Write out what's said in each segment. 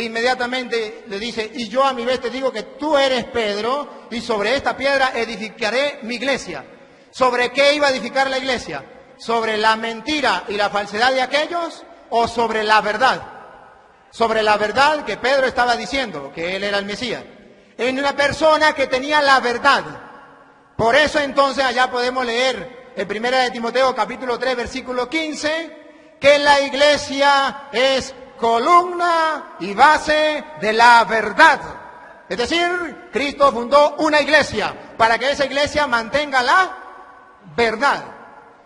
inmediatamente le dice, y yo a mi vez te digo que tú eres Pedro, y sobre esta piedra edificaré mi iglesia. ¿Sobre qué iba a edificar la iglesia? ¿Sobre la mentira y la falsedad de aquellos o sobre la verdad? Sobre la verdad que Pedro estaba diciendo, que él era el Mesías. En una persona que tenía la verdad. Por eso entonces allá podemos leer en 1 de Timoteo capítulo 3 versículo 15, que la iglesia es columna y base de la verdad. Es decir, Cristo fundó una iglesia para que esa iglesia mantenga la verdad.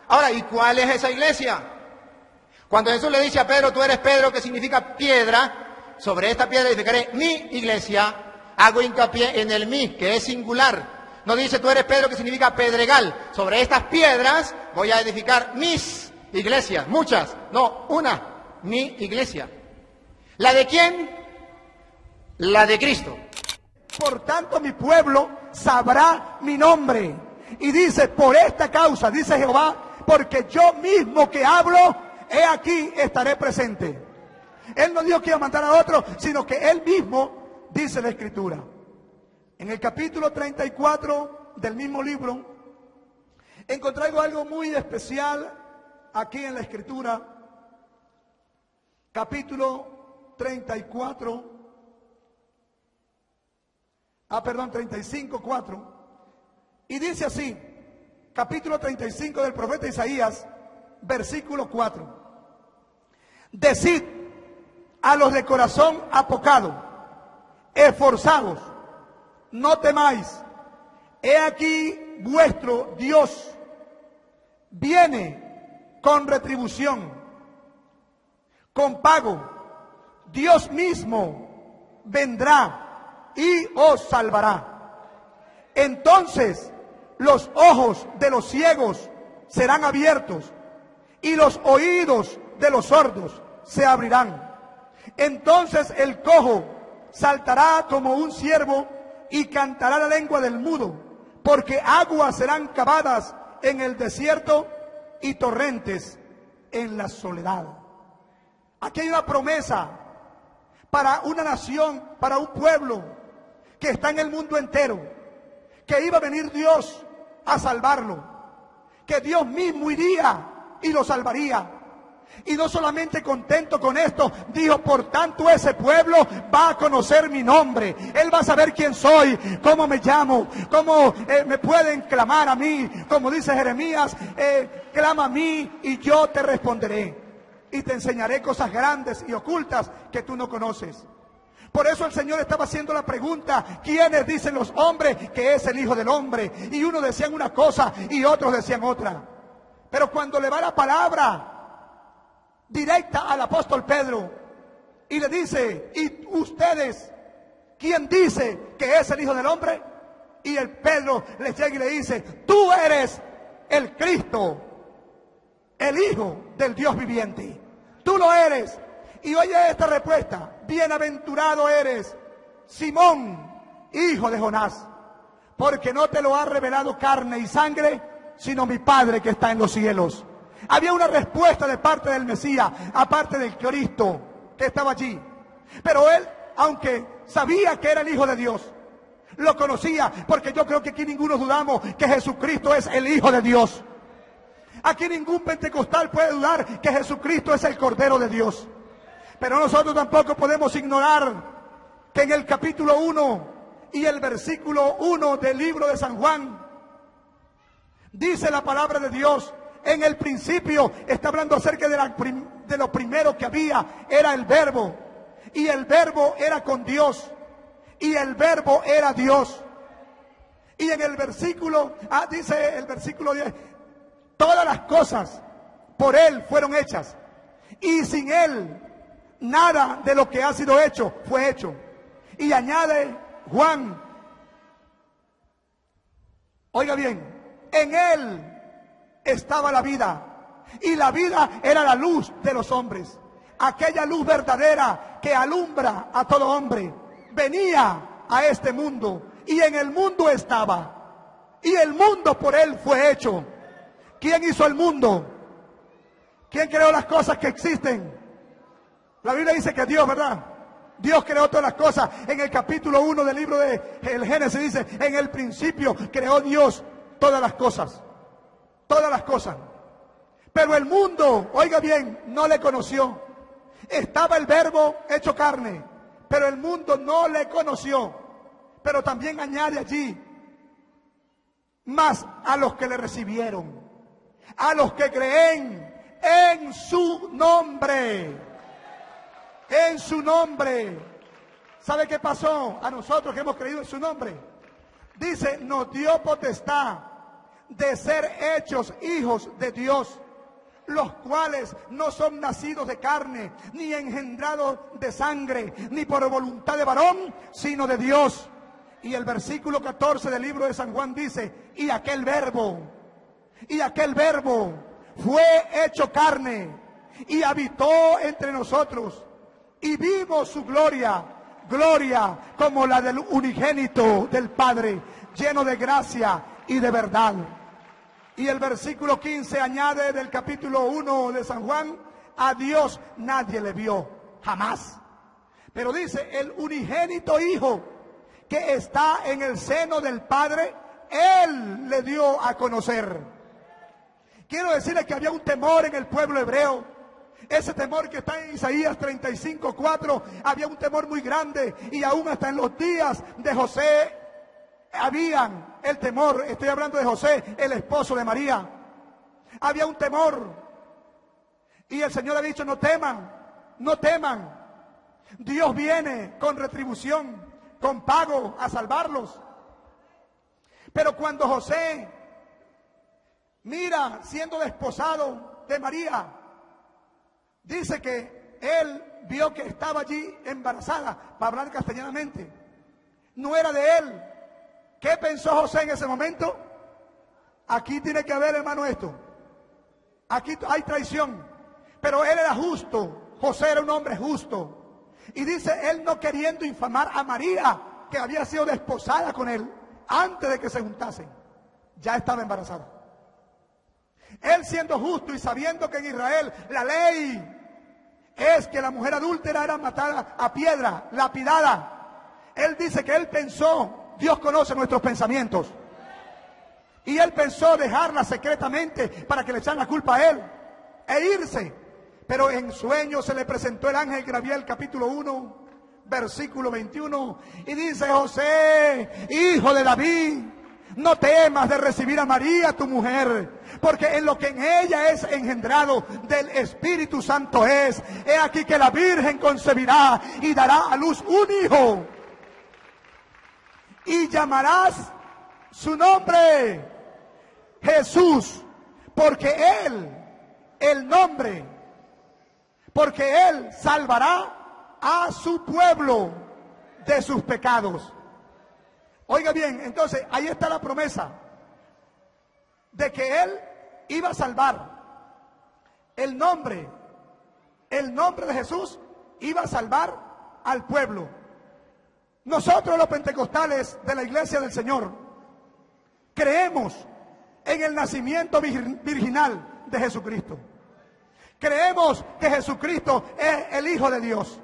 Ahora, ¿y cuál es esa iglesia? Cuando Jesús le dice a Pedro, tú eres Pedro, que significa piedra, sobre esta piedra edificaré mi iglesia, hago hincapié en el mi, que es singular. No dice tú eres Pedro, que significa pedregal. Sobre estas piedras voy a edificar mis iglesias, muchas, no, una, mi iglesia. ¿La de quién? La de Cristo. Por tanto mi pueblo sabrá mi nombre. Y dice, por esta causa, dice Jehová, porque yo mismo que hablo, he aquí estaré presente. Él no dijo que iba a mandar a otro, sino que él mismo dice la Escritura. En el capítulo 34 del mismo libro, encontré algo muy especial aquí en la Escritura. Capítulo 34, 35, 4. Y dice así, capítulo 35 del profeta Isaías, versículo 4. Decid a los de corazón apocado, esforzados, no temáis, he aquí vuestro Dios viene con retribución, con pago, Dios mismo vendrá y os salvará. Entonces los ojos de los ciegos serán abiertos y los oídos de los sordos se abrirán. Entonces el cojo saltará como un ciervo y cantará la lengua del mudo, porque aguas serán cavadas en el desierto y torrentes en la soledad. Aquí hay una promesa para una nación, para un pueblo que está en el mundo entero, que iba a venir Dios a salvarlo, que Dios mismo iría y lo salvaría. Y no solamente contento con esto, dijo, por tanto ese pueblo va a conocer mi nombre. Él va a saber quién soy, cómo me llamo, cómo me pueden clamar a mí. Como dice Jeremías, clama a mí y yo te responderé. Y te enseñaré cosas grandes y ocultas que tú no conoces. Por eso el Señor estaba haciendo la pregunta, ¿quiénes dicen los hombres que es el Hijo del Hombre? Y unos decían una cosa y otros decían otra. Pero cuando le va la palabra directa al apóstol Pedro y le dice, ¿y ustedes quién dice que es el Hijo del Hombre? Y el Pedro le llega y le dice, tú eres el Cristo, el Hijo del Dios viviente. Tú lo eres. Y oye esta respuesta, bienaventurado eres, Simón, hijo de Jonás, porque no te lo ha revelado carne y sangre, sino mi Padre que está en los cielos. Había una respuesta de parte del Mesías, aparte del Cristo que estaba allí. Pero él, aunque sabía que era el Hijo de Dios, lo conocía, porque yo creo que aquí ninguno dudamos que Jesucristo es el Hijo de Dios. Aquí ningún pentecostal puede dudar que Jesucristo es el Cordero de Dios. Pero nosotros tampoco podemos ignorar que en el capítulo 1 y el versículo 1 del libro de San Juan, dice la palabra de Dios, en el principio está hablando acerca de lo primero que había, era el Verbo, y el Verbo era con Dios, y el Verbo era Dios. Y en el versículo, dice el versículo 10, todas las cosas por Él fueron hechas, y sin Él nada de lo que ha sido hecho fue hecho. Y añade Juan, oiga bien, en Él estaba la vida, y la vida era la luz de los hombres. Aquella luz verdadera que alumbra a todo hombre venía a este mundo, y en el mundo estaba, y el mundo por Él fue hecho. ¿Quién hizo el mundo? ¿Quién creó las cosas que existen? La Biblia dice que Dios, ¿verdad? Dios creó todas las cosas. En el capítulo 1 del libro de el Génesis dice, en el principio creó Dios todas las cosas. Todas las cosas. Pero el mundo, oiga bien, no le conoció. Estaba el Verbo hecho carne, pero el mundo no le conoció. Pero también añade allí, más a los que le recibieron, a los que creen en su nombre. En su nombre. ¿Sabe qué pasó a nosotros que hemos creído en su nombre? Dice, nos dio potestad de ser hechos hijos de Dios, los cuales no son nacidos de carne, ni engendrados de sangre, ni por voluntad de varón, sino de Dios. Y el versículo 14 del libro de San Juan dice, y aquel verbo fue hecho carne y habitó entre nosotros. Y vimos su gloria, gloria como la del unigénito del Padre, lleno de gracia y de verdad. Y el versículo 15 añade del capítulo 1 de San Juan, a Dios nadie le vio, jamás. Pero dice, el unigénito Hijo que está en el seno del Padre, Él le dio a conocer. Quiero decirles que había un temor en el pueblo hebreo. Ese temor que está en Isaías 35:4, había un temor muy grande, y aún hasta en los días de José habían el temor. Estoy hablando de José, el esposo de María. Había un temor, y el Señor ha dicho, no teman, no teman. Dios viene con retribución, con pago a salvarlos. Pero cuando José mira siendo desposado de María, dice que él vio que estaba allí embarazada, para hablar castellanamente. No era de él. ¿Qué pensó José en ese momento? Aquí tiene que haber, hermano, esto. Aquí hay traición. Pero él era justo. José era un hombre justo. Y dice, él no queriendo infamar a María, que había sido desposada con él, antes de que se juntasen, ya estaba embarazada. Él siendo justo y sabiendo que en Israel la ley es que la mujer adúltera era matada a piedra, lapidada. Él dice que él pensó, Dios conoce nuestros pensamientos, y él pensó dejarla secretamente para que le echaran la culpa a él e irse. Pero en sueño se le presentó el ángel Gabriel, capítulo 1, versículo 21, y dice, José, hijo de David, no temas de recibir a María tu mujer, porque en lo que en ella es engendrado del Espíritu Santo es. He aquí que la Virgen concebirá y dará a luz un hijo, y llamarás su nombre Jesús, porque él salvará a su pueblo de sus pecados. Oiga bien, entonces ahí está la promesa de que él iba a salvar. El nombre de Jesús iba a salvar al pueblo. Nosotros los pentecostales de la Iglesia del Señor creemos en el nacimiento virginal de Jesucristo. Creemos que Jesucristo es el Hijo de Dios.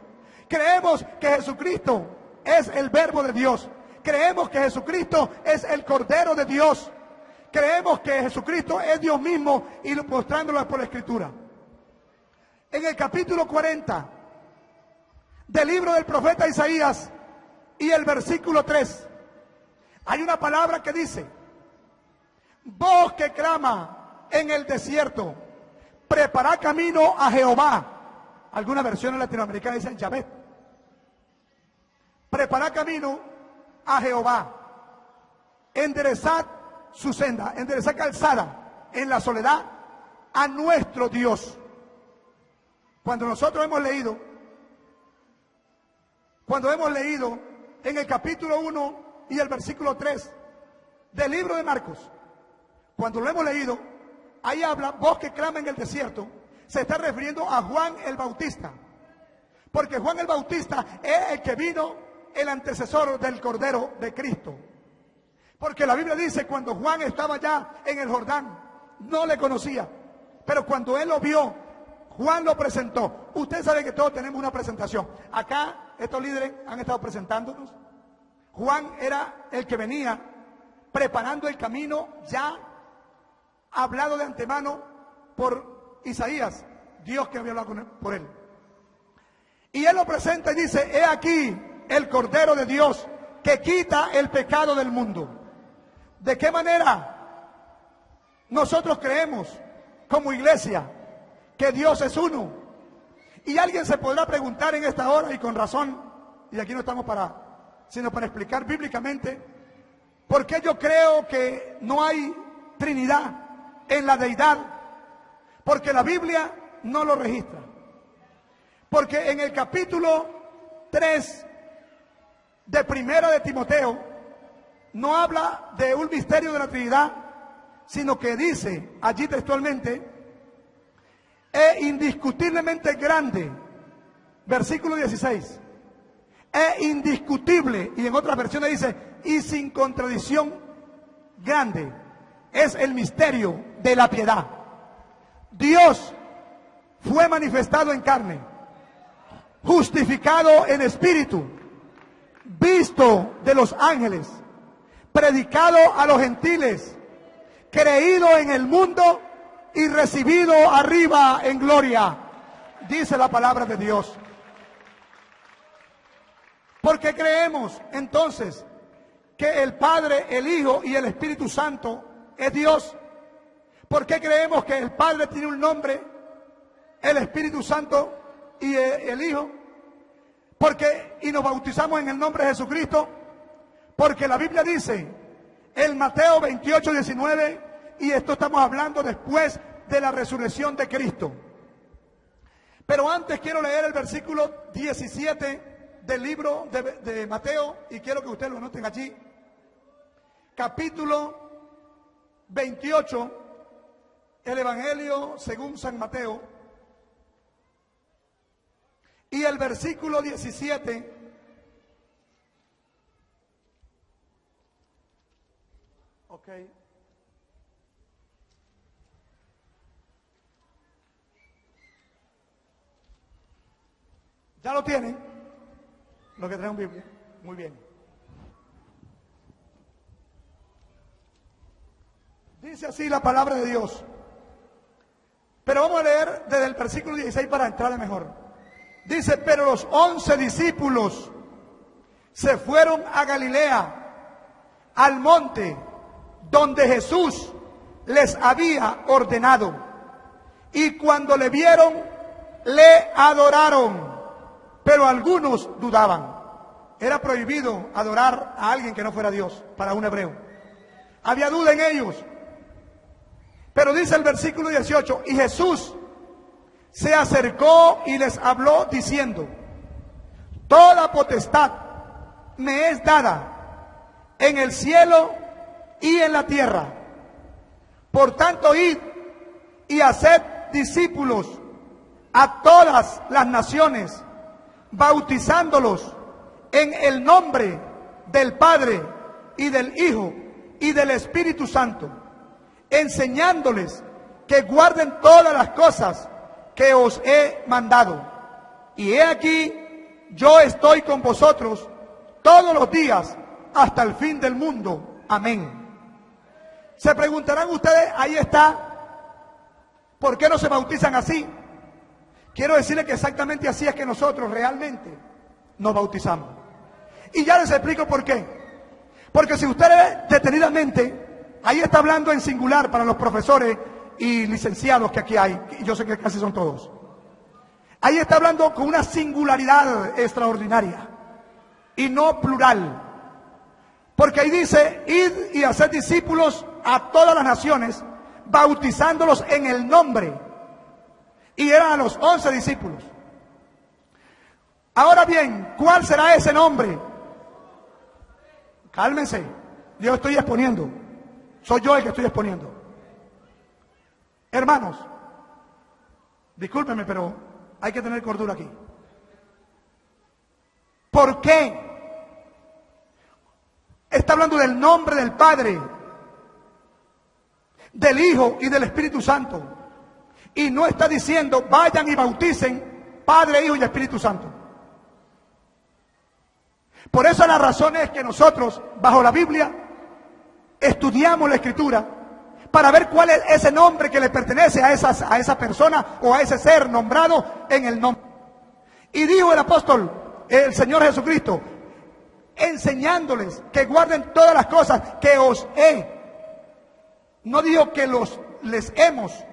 Creemos que Jesucristo es el Verbo de Dios. Creemos que Jesucristo es el Cordero de Dios. Creemos que Jesucristo es Dios mismo, y mostrándolo por la Escritura. En el capítulo 40 del libro del profeta Isaías y el versículo 3, hay una palabra que dice: voz que clama en el desierto, preparad camino a Jehová. Algunas versiones latinoamericanas dicen Yahvé. Preparad camino a Jehová, enderezad su senda, enderezad calzada en la soledad a nuestro Dios. Cuando nosotros hemos leído en el capítulo 1 y el versículo 3 del libro de Marcos, cuando lo hemos leído, ahí habla, voz que clama en el desierto, se está refiriendo a Juan el Bautista, porque Juan el Bautista es el que vino, el antecesor del Cordero de Cristo. Porque la Biblia dice, cuando Juan estaba ya en el Jordán, no le conocía, pero cuando él lo vio, Juan lo presentó. Usted sabe que todos tenemos una presentación. Acá estos líderes han estado presentándonos. Juan era el que venía preparando el camino, ya hablado de antemano por Isaías, Dios que había hablado por él. Y él lo presenta y dice: he aquí el Cordero de Dios que quita el pecado del mundo. ¿De qué manera nosotros creemos como iglesia que Dios es uno? Y alguien se podrá preguntar en esta hora, y con razón, y aquí no estamos sino para explicar bíblicamente, ¿por qué yo creo que no hay Trinidad en la deidad? Porque la Biblia no lo registra. Porque en el capítulo 3 de Primera de Timoteo no habla de un misterio de la Trinidad, sino que dice allí textualmente: es indiscutiblemente grande, versículo 16, es indiscutible, y en otras versiones dice: y sin contradicción grande, es el misterio de la piedad. Dios fue manifestado en carne, justificado en espíritu, visto de los ángeles, predicado a los gentiles, creído en el mundo y recibido arriba en gloria, dice la palabra de Dios. Porque creemos entonces que el Padre, el Hijo y el Espíritu Santo es Dios. ¿Por qué creemos que el Padre tiene un nombre, el Espíritu Santo y el Hijo? Y nos bautizamos en el nombre de Jesucristo, porque la Biblia dice en Mateo 28, 19, y esto estamos hablando después de la resurrección de Cristo. Pero antes quiero leer el versículo 17 del libro de Mateo, y quiero que ustedes lo noten allí. Capítulo 28, el Evangelio según San Mateo, y el versículo 17. Ok. ¿Ya lo tienen? Los que traen Biblia. Muy bien. Dice así la palabra de Dios. Pero vamos a leer desde el versículo 16 para entrarle mejor. Dice: pero los 11 discípulos se fueron a Galilea, al monte donde Jesús les había ordenado. Y cuando le vieron, le adoraron. Pero algunos dudaban. Era prohibido adorar a alguien que no fuera Dios para un hebreo. Había duda en ellos. Pero dice el versículo 18: y Jesús se acercó y les habló diciendo: toda potestad me es dada en el cielo y en la tierra. Por tanto, id y haced discípulos a todas las naciones, bautizándolos en el nombre del Padre y del Hijo y del Espíritu Santo, enseñándoles que guarden todas las cosas que os he mandado. Y he aquí, yo estoy con vosotros todos los días hasta el fin del mundo. Amén. Se preguntarán ustedes, ahí está, ¿por qué no se bautizan así? Quiero decirles que exactamente así es que nosotros realmente nos bautizamos. Y ya les explico por qué. Porque si usted ve detenidamente, ahí está hablando en singular para los profesores y licenciados que aquí hay, y yo sé que casi son todos. Ahí está hablando con una singularidad extraordinaria y no plural. Porque ahí dice: id y haced discípulos a todas las naciones, bautizándolos en el nombre. Y eran a los 11 discípulos. Ahora bien, ¿cuál será ese nombre? Cálmense, yo estoy exponiendo. Soy yo el que estoy exponiendo. Hermanos, discúlpenme, pero hay que tener cordura aquí. ¿Por qué? Está hablando del nombre del Padre, del Hijo y del Espíritu Santo. Y no está diciendo, vayan y bauticen Padre, Hijo y Espíritu Santo. Por eso la razón es que nosotros, bajo la Biblia, estudiamos la Escritura para ver cuál es ese nombre que le pertenece a esa persona o a ese ser nombrado en el nombre. Y dijo el apóstol, el Señor Jesucristo, enseñándoles que guarden todas las cosas que os he. No dijo que les hemos.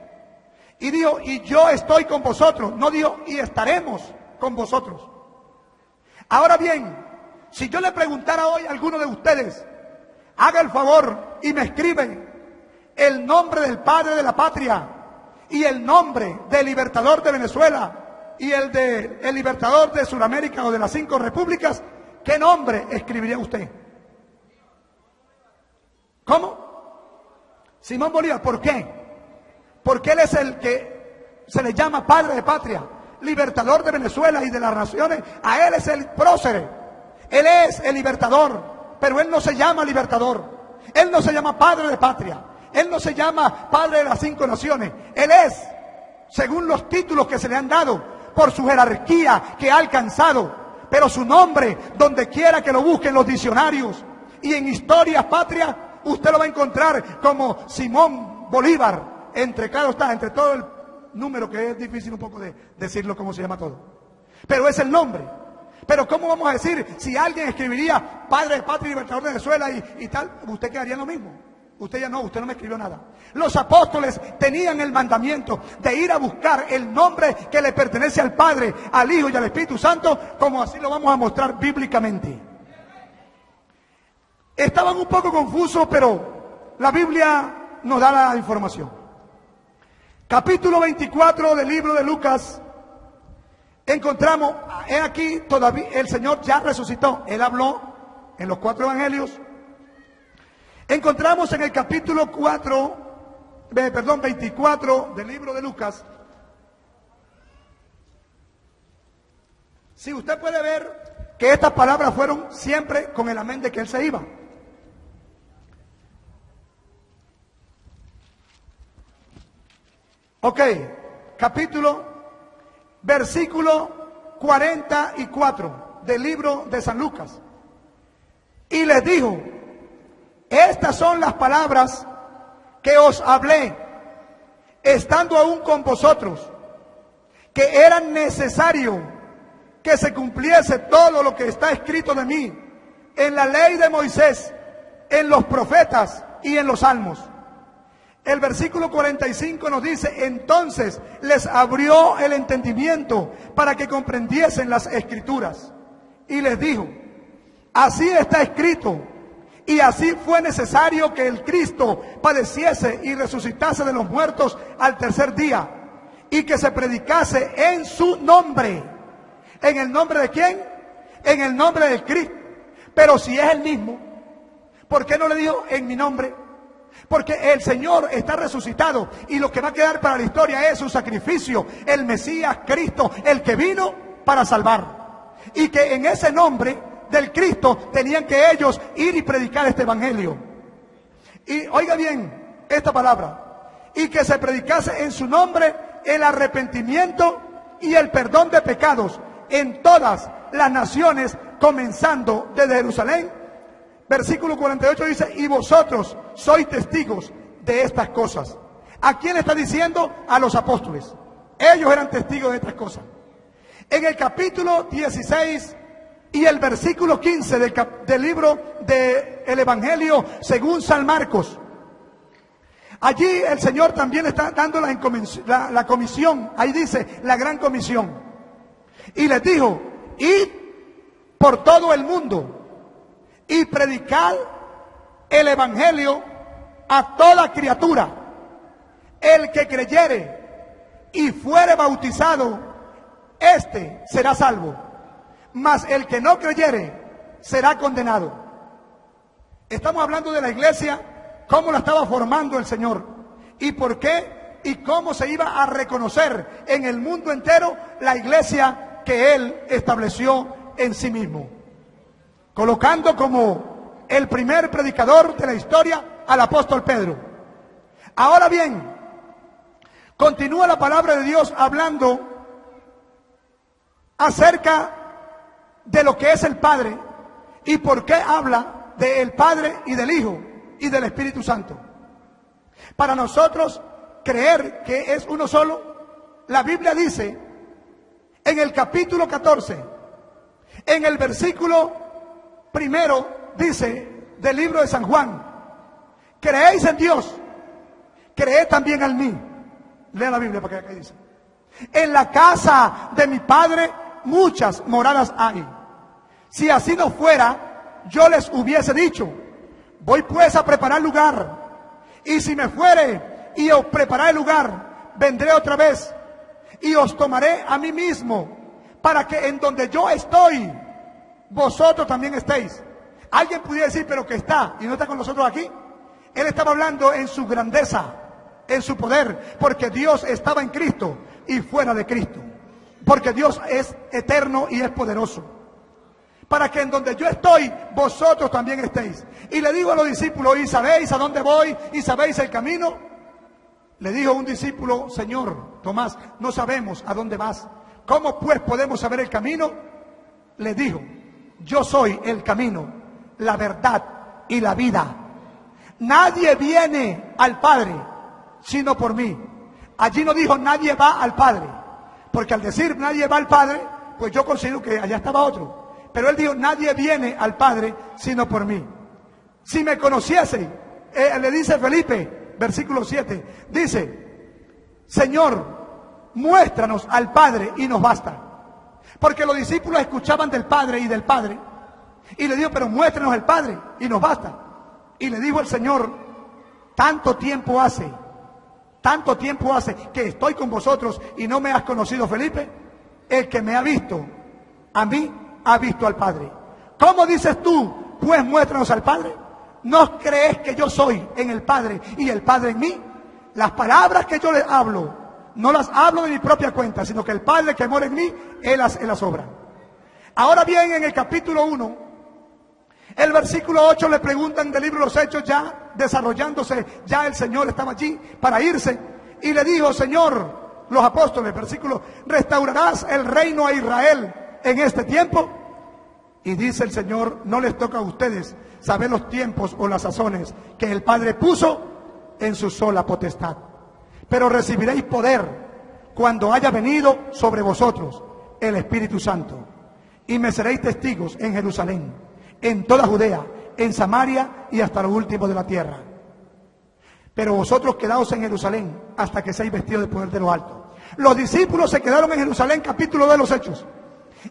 Y dijo, y yo estoy con vosotros. No dijo, y estaremos con vosotros. Ahora bien, si yo le preguntara hoy a alguno de ustedes, haga el favor y me escribe el nombre del padre de la patria y el nombre del libertador de Venezuela y el libertador de Sudamérica o de las 5 repúblicas, ¿qué nombre escribiría usted? ¿Cómo? Simón Bolívar. ¿Por qué? Porque él es el que se le llama padre de patria, libertador de Venezuela y de las naciones. A él es el prócer, él es el libertador, pero él no se llama libertador, él no se llama padre de patria, él no se llama padre de las 5 naciones. Él es, según los títulos que se le han dado, por su jerarquía que ha alcanzado, pero su nombre, donde quiera que lo busquen los diccionarios y en historias patrias, usted lo va a encontrar como Simón Bolívar. Entre todo el número, que es difícil un poco de decirlo cómo se llama todo. Pero es el nombre. Pero ¿cómo vamos a decir si alguien escribiría Padre de Patria y Libertador de Venezuela y tal? Usted quedaría lo mismo. Usted no me escribió nada. Los apóstoles tenían el mandamiento de ir a buscar el nombre que le pertenece al Padre, al Hijo y al Espíritu Santo, como así lo vamos a mostrar bíblicamente. Estaban un poco confusos, pero la Biblia nos da la información. Capítulo 24 del libro de Lucas, encontramos, he aquí, todavía el Señor ya resucitó. Él habló en los 4 evangelios. Encontramos en el capítulo 24 del libro de Lucas. Si usted puede ver que estas palabras fueron siempre con el amén de que Él se iba. Ok, versículo 44 del libro de San Lucas. Y les dijo, estas son las palabras que os hablé, estando aún con vosotros, que era necesario que se cumpliese todo lo que está escrito de mí, en la ley de Moisés, en los profetas y en los salmos. El versículo 45 nos dice, entonces les abrió el entendimiento para que comprendiesen las escrituras. Y les dijo, así está escrito, y así fue necesario que el Cristo padeciese y resucitase de los muertos al tercer día, y que se predicase en su nombre. ¿En el nombre de quién? En el nombre del Cristo. Pero si es el mismo, ¿por qué no le dijo en mi nombre? Porque el Señor está resucitado y lo que va a quedar para la historia es su sacrificio, el Mesías Cristo, el que vino para salvar. Y que en ese nombre del Cristo tenían que ellos ir y predicar este evangelio. Y oiga bien esta palabra, y que se predicase en su nombre el arrepentimiento y el perdón de pecados en todas las naciones, comenzando desde Jerusalén. Versículo 48 dice, y vosotros sois testigos de estas cosas. ¿A quién está diciendo? A los apóstoles. Ellos eran testigos de estas cosas. En el capítulo 16 y el versículo 15 del libro del Evangelio según San Marcos, allí el Señor también está dando la comisión. Ahí dice, la gran comisión. Y les dijo, id por todo el mundo y predicar el evangelio a toda criatura. El que creyere y fuere bautizado, éste será salvo, mas el que no creyere será condenado. Estamos hablando de la iglesia, cómo la estaba formando el Señor y por qué y cómo se iba a reconocer en el mundo entero la iglesia que Él estableció en sí mismo, colocando como el primer predicador de la historia al apóstol Pedro. Ahora bien, Continúa la palabra de Dios hablando acerca de lo que es el Padre y por qué habla del Padre y del Hijo y del Espíritu Santo. Para nosotros creer que es uno solo, la Biblia dice en el capítulo 14, en el versículo primero, dice del libro de San Juan: creéis en Dios, creed también en mí. Lea la Biblia para que acá dice: en la casa de mi Padre muchas moradas hay. Si así no fuera, yo les hubiese dicho: voy pues a preparar lugar. Y si me fuere y os prepararé el lugar, vendré otra vez y os tomaré a mí mismo, para que en donde yo estoy, vosotros también estéis. Alguien pudiera decir: pero que está y no está con nosotros aquí. Él estaba hablando en su grandeza, en su poder, porque Dios estaba en Cristo y fuera de Cristo, porque Dios es eterno y es poderoso, para que en donde yo estoy, vosotros también estéis. Y le digo a los discípulos: ¿y sabéis a dónde voy? ¿Y sabéis el camino? Le dijo un discípulo: Señor, Tomás, no sabemos a dónde vas. ¿Cómo pues podemos saber el camino? Le dijo: yo soy el camino, la verdad y la vida. Nadie viene al Padre sino por mí. Allí no dijo nadie va al Padre, porque al decir nadie va al Padre, pues yo considero que allá estaba otro. Pero él dijo: nadie viene al Padre sino por mí. Si me conociese, le dice Felipe, versículo 7, dice: Señor, muéstranos al Padre y nos basta. Porque los discípulos escuchaban del Padre y del Padre, y le dijo: pero muéstranos al Padre y nos basta. Y le dijo el Señor: tanto tiempo hace que estoy con vosotros y no me has conocido, Felipe. El que me ha visto a mí, ha visto al Padre. ¿Cómo dices tú, pues muéstranos al Padre? ¿No crees que yo soy en el Padre y el Padre en mí? Las palabras que yo les hablo, no las hablo de mi propia cuenta, sino que el Padre que mora en mí, Él las obra. Ahora bien, en el capítulo 1, el versículo 8, le preguntan del libro de los Hechos, ya desarrollándose, ya el Señor estaba allí para irse, y le dijo: Señor, los apóstoles, versículo: ¿restaurarás el reino a Israel en este tiempo? Y dice el Señor: no les toca a ustedes saber los tiempos o las sazones que el Padre puso en su sola potestad, pero recibiréis poder cuando haya venido sobre vosotros el Espíritu Santo, y me seréis testigos en Jerusalén, en toda Judea, en Samaria y hasta lo último de la tierra. Pero vosotros quedaos en Jerusalén hasta que seáis vestidos de poder de lo alto. Los discípulos se quedaron en Jerusalén, capítulo 2 de los Hechos,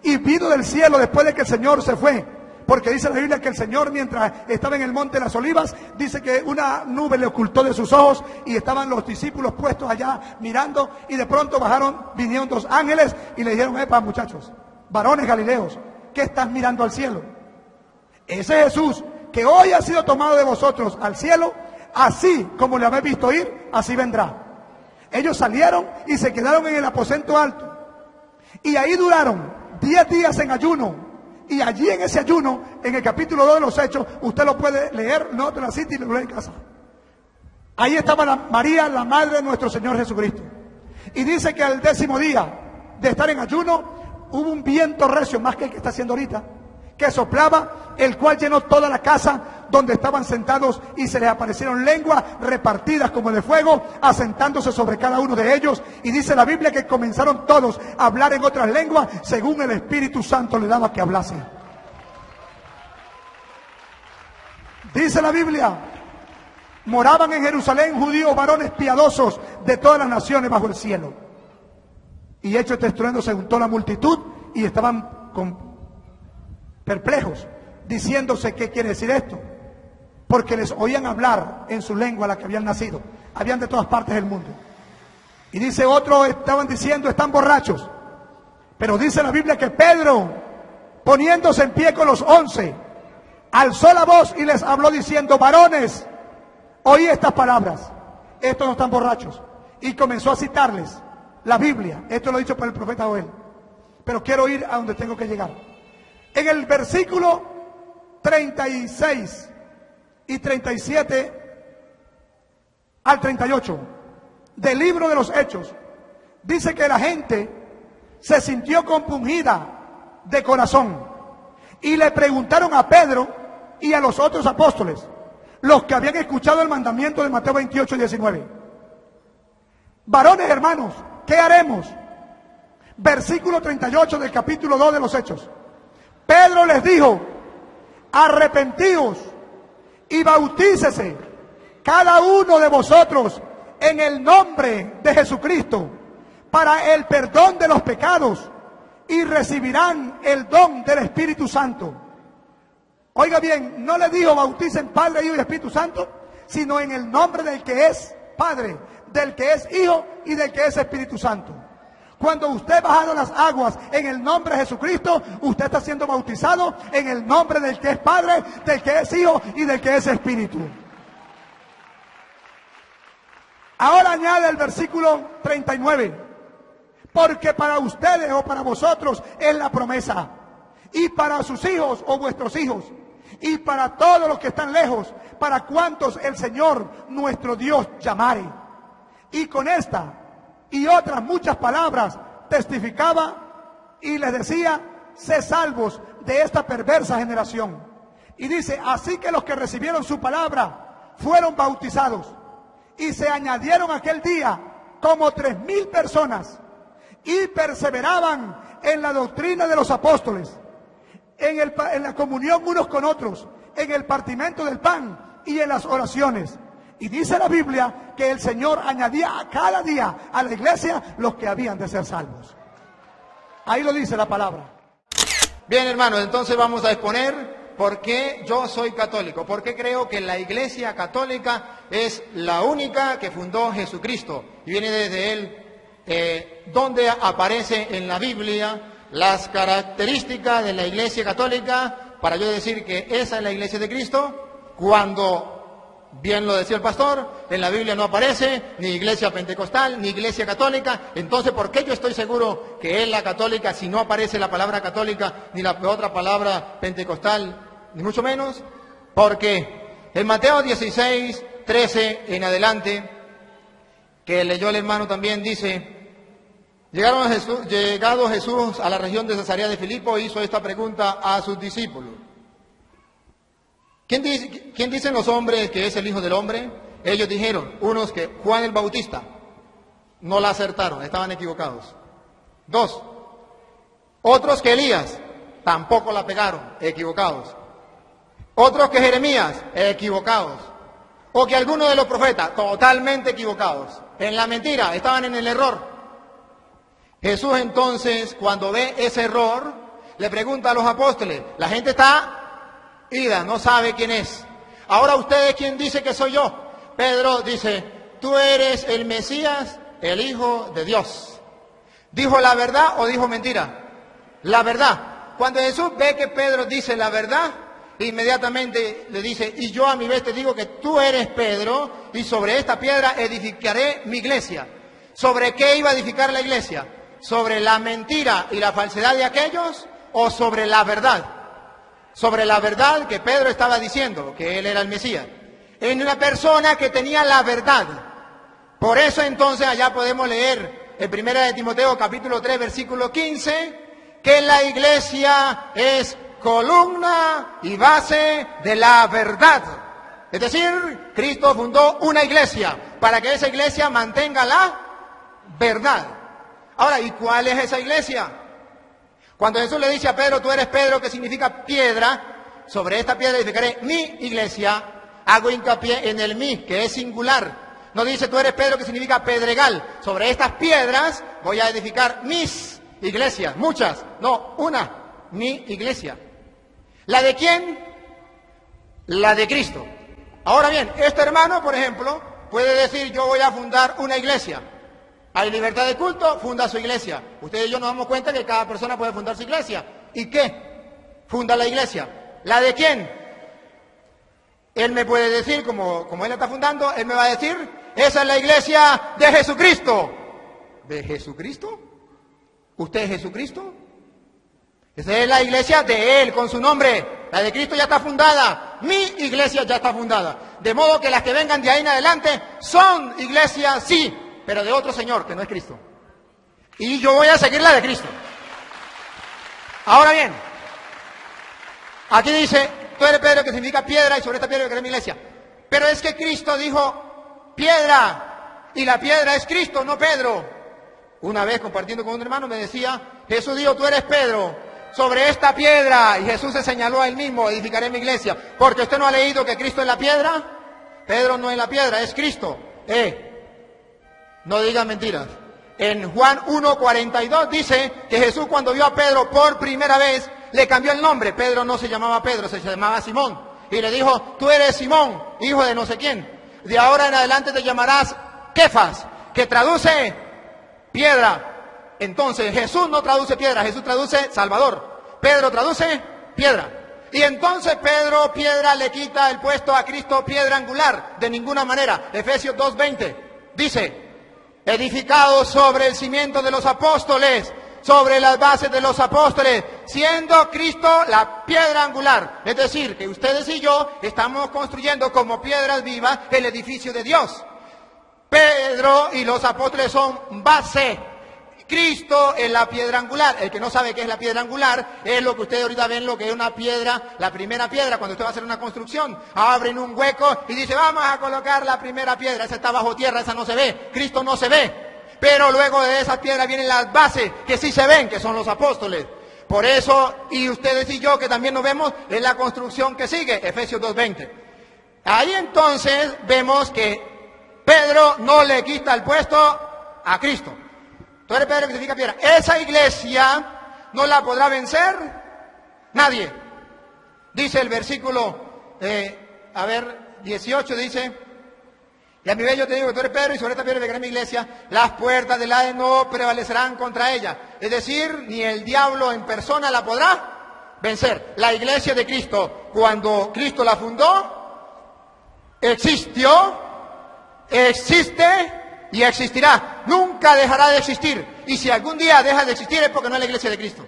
y vino del cielo después de que el Señor se fue, porque dice la Biblia que el Señor, mientras estaba en el monte de las Olivas, dice que una nube le ocultó de sus ojos y estaban los discípulos puestos allá mirando, y de pronto vinieron dos ángeles y le dijeron: epa, muchachos, varones galileos, ¿qué están mirando al cielo? Ese Jesús que hoy ha sido tomado de vosotros al cielo, así como le habéis visto ir, así vendrá. Ellos salieron y se quedaron en el aposento alto, y ahí duraron 10 días en ayuno. Y allí en ese ayuno, en el capítulo 2 de los Hechos, usted lo puede leer, no te la cita y lo lee en casa. Ahí estaba María, la madre de nuestro Señor Jesucristo. Y dice que al 10º día de estar en ayuno, hubo un viento recio, más que el que está haciendo ahorita, que soplaba, el cual llenó toda la casa donde estaban sentados, y se les aparecieron lenguas repartidas como de fuego, asentándose sobre cada uno de ellos. Y dice la Biblia que comenzaron todos a hablar en otras lenguas, según el Espíritu Santo le daba que hablasen. Dice la Biblia: moraban en Jerusalén judíos varones piadosos de todas las naciones bajo el cielo. Y hecho este estruendo se juntó la multitud, y estaban perplejos, diciéndose: ¿qué quiere decir esto? Porque les oían hablar en su lengua, la que habían nacido. Habían de todas partes del mundo. Y dice otro: estaban diciendo, están borrachos. Pero dice la Biblia que Pedro, poniéndose en pie con los 11, alzó la voz y les habló diciendo: varones, oí estas palabras, estos no están borrachos. Y comenzó a citarles la Biblia. Esto lo he dicho por el profeta Joel, pero quiero ir a donde tengo que llegar. En el versículo 36 y 37 al 38, del libro de los Hechos, dice que la gente se sintió compungida de corazón y le preguntaron a Pedro y a los otros apóstoles, los que habían escuchado el mandamiento de Mateo 28:19. Varones hermanos, ¿qué haremos? Versículo 38 del capítulo 2 de los Hechos. Pedro les dijo, arrepentíos y bautícese cada uno de vosotros en el nombre de Jesucristo para el perdón de los pecados y recibirán el don del Espíritu Santo. Oiga bien, no le dijo bauticen Padre, Hijo y Espíritu Santo, sino en el nombre del que es Padre, del que es Hijo y del que es Espíritu Santo. Cuando usted bajado las aguas en el nombre de Jesucristo, usted está siendo bautizado en el nombre del que es Padre, del que es Hijo y del que es Espíritu. Ahora añade el versículo 39. Porque para ustedes o para vosotros es la promesa, y para sus hijos o vuestros hijos, y para todos los que están lejos, para cuantos el Señor nuestro Dios llamare. Y con esta y otras muchas palabras testificaba y les decía, sé salvos de esta perversa generación. Y dice, así que los que recibieron su palabra fueron bautizados, y se añadieron aquel día como 3,000 personas, y perseveraban en la doctrina de los apóstoles, en la comunión unos con otros, en el partimiento del pan y en las oraciones. Y dice la Biblia que el Señor añadía a cada día a la iglesia los que habían de ser salvos. Ahí lo dice la palabra. Bien, hermanos, entonces vamos a exponer por qué yo soy católico, por qué creo que la Iglesia Católica es la única que fundó Jesucristo y viene desde él, donde aparece en la Biblia las características de la Iglesia Católica para yo decir que esa es la Iglesia de Cristo, cuando, bien lo decía el pastor, en la Biblia no aparece ni Iglesia Pentecostal ni Iglesia Católica. Entonces, ¿por qué yo estoy seguro que es la católica si no aparece la palabra católica ni la otra palabra pentecostal, ni mucho menos? Porque en Mateo 16:13 en adelante, que leyó el hermano también, dice: llegado Jesús a la región de Cesarea de Filipo, hizo esta pregunta a sus discípulos: ¿Quién dicen los hombres que es el Hijo del Hombre? Ellos dijeron, unos que Juan el Bautista. No la acertaron, estaban equivocados. 2, otros que Elías, tampoco la pegaron, equivocados. Otros que Jeremías, equivocados. O que alguno de los profetas, totalmente equivocados. En la mentira, estaban en el error. Jesús entonces, cuando ve ese error, le pregunta a los apóstoles, la gente está ida, no sabe quién es. Ahora ustedes, ¿quién dice que soy yo? Pedro dice, tú eres el Mesías, el Hijo de Dios. ¿Dijo la verdad o dijo mentira? La verdad. Cuando Jesús ve que Pedro dice la verdad, inmediatamente le dice, y yo a mi vez te digo que tú eres Pedro, y sobre esta piedra edificaré mi iglesia. ¿Sobre qué iba a edificar la iglesia? ¿Sobre la mentira y la falsedad de aquellos o sobre la verdad? Sobre la verdad que Pedro estaba diciendo, que él era el Mesías. En una persona que tenía la verdad. Por eso entonces allá podemos leer en 1 de Timoteo capítulo 3 versículo 15, que la iglesia es columna y base de la verdad. Es decir, Cristo fundó una iglesia para que esa iglesia mantenga la verdad. Ahora, ¿y cuál es esa iglesia? Cuando Jesús le dice a Pedro, tú eres Pedro, que significa piedra, sobre esta piedra edificaré mi iglesia, hago hincapié en el mi, que es singular. No dice tú eres Pedro, que significa pedregal. Sobre estas piedras voy a edificar mis iglesias, muchas, no, una, mi iglesia. ¿La de quién? La de Cristo. Ahora bien, este hermano, por ejemplo, puede decir yo voy a fundar una iglesia. Hay libertad de culto, funda su iglesia. Ustedes y yo nos damos cuenta que cada persona puede fundar su iglesia. ¿Y qué? Funda la iglesia. ¿La de quién? Él me puede decir, como él la está fundando, él me va a decir, esa es la iglesia de Jesucristo. ¿De Jesucristo? ¿Usted es Jesucristo? Esa es la iglesia de Él, con su nombre. La de Cristo ya está fundada. Mi iglesia ya está fundada. De modo que las que vengan de ahí en adelante son iglesias, sí, pero de otro Señor, que no es Cristo. Y yo voy a seguir la de Cristo. Ahora bien, aquí dice, tú eres Pedro, que significa piedra, y sobre esta piedra crearé mi iglesia. Pero es que Cristo dijo piedra, y la piedra es Cristo, no Pedro. Una vez compartiendo con un hermano me decía, Jesús dijo, tú eres Pedro, sobre esta piedra, y Jesús se señaló a él mismo, edificaré mi iglesia. Porque usted no ha leído que Cristo es la piedra. Pedro no es la piedra, es Cristo. No digan mentiras. En Juan 1:42 dice que Jesús, cuando vio a Pedro por primera vez, le cambió el nombre. Pedro no se llamaba Pedro, se llamaba Simón. Y le dijo, tú eres Simón, hijo de no sé quién. De ahora en adelante te llamarás Kefas, que traduce piedra. Entonces Jesús no traduce piedra, Jesús traduce Salvador. Pedro traduce piedra. Y entonces Pedro, piedra, le quita el puesto a Cristo, piedra angular. De ninguna manera. Efesios 2:20 dice, edificado sobre el cimiento de los apóstoles, sobre las bases de los apóstoles, siendo Cristo la piedra angular. Es decir, que ustedes y yo estamos construyendo como piedras vivas el edificio de Dios. Pedro y los apóstoles son base. Cristo es la piedra angular. El que no sabe qué es la piedra angular es lo que ustedes ahorita ven, lo que es una piedra, la primera piedra. Cuando usted va a hacer una construcción, abren un hueco y dice, vamos a colocar la primera piedra. Esa está bajo tierra, esa no se ve. Cristo no se ve. Pero luego de esas piedras vienen las bases que sí se ven, que son los apóstoles. Por eso, y ustedes y yo que también nos vemos, es la construcción que sigue, Efesios 2:20. Ahí entonces vemos que Pedro no le quita el puesto a Cristo. Tú eres Pedro, que significa piedra. Esa iglesia no la podrá vencer nadie. Dice el versículo, 18 dice, y a mi vez yo te digo que tú eres Pedro, y sobre esta piedra edificaré mi iglesia, las puertas del Hades no prevalecerán contra ella. Es decir, ni el diablo en persona la podrá vencer. La iglesia de Cristo, cuando Cristo la fundó, existió, existe y existirá. Nunca dejará de existir. Y si algún día deja de existir es porque no es la iglesia de Cristo.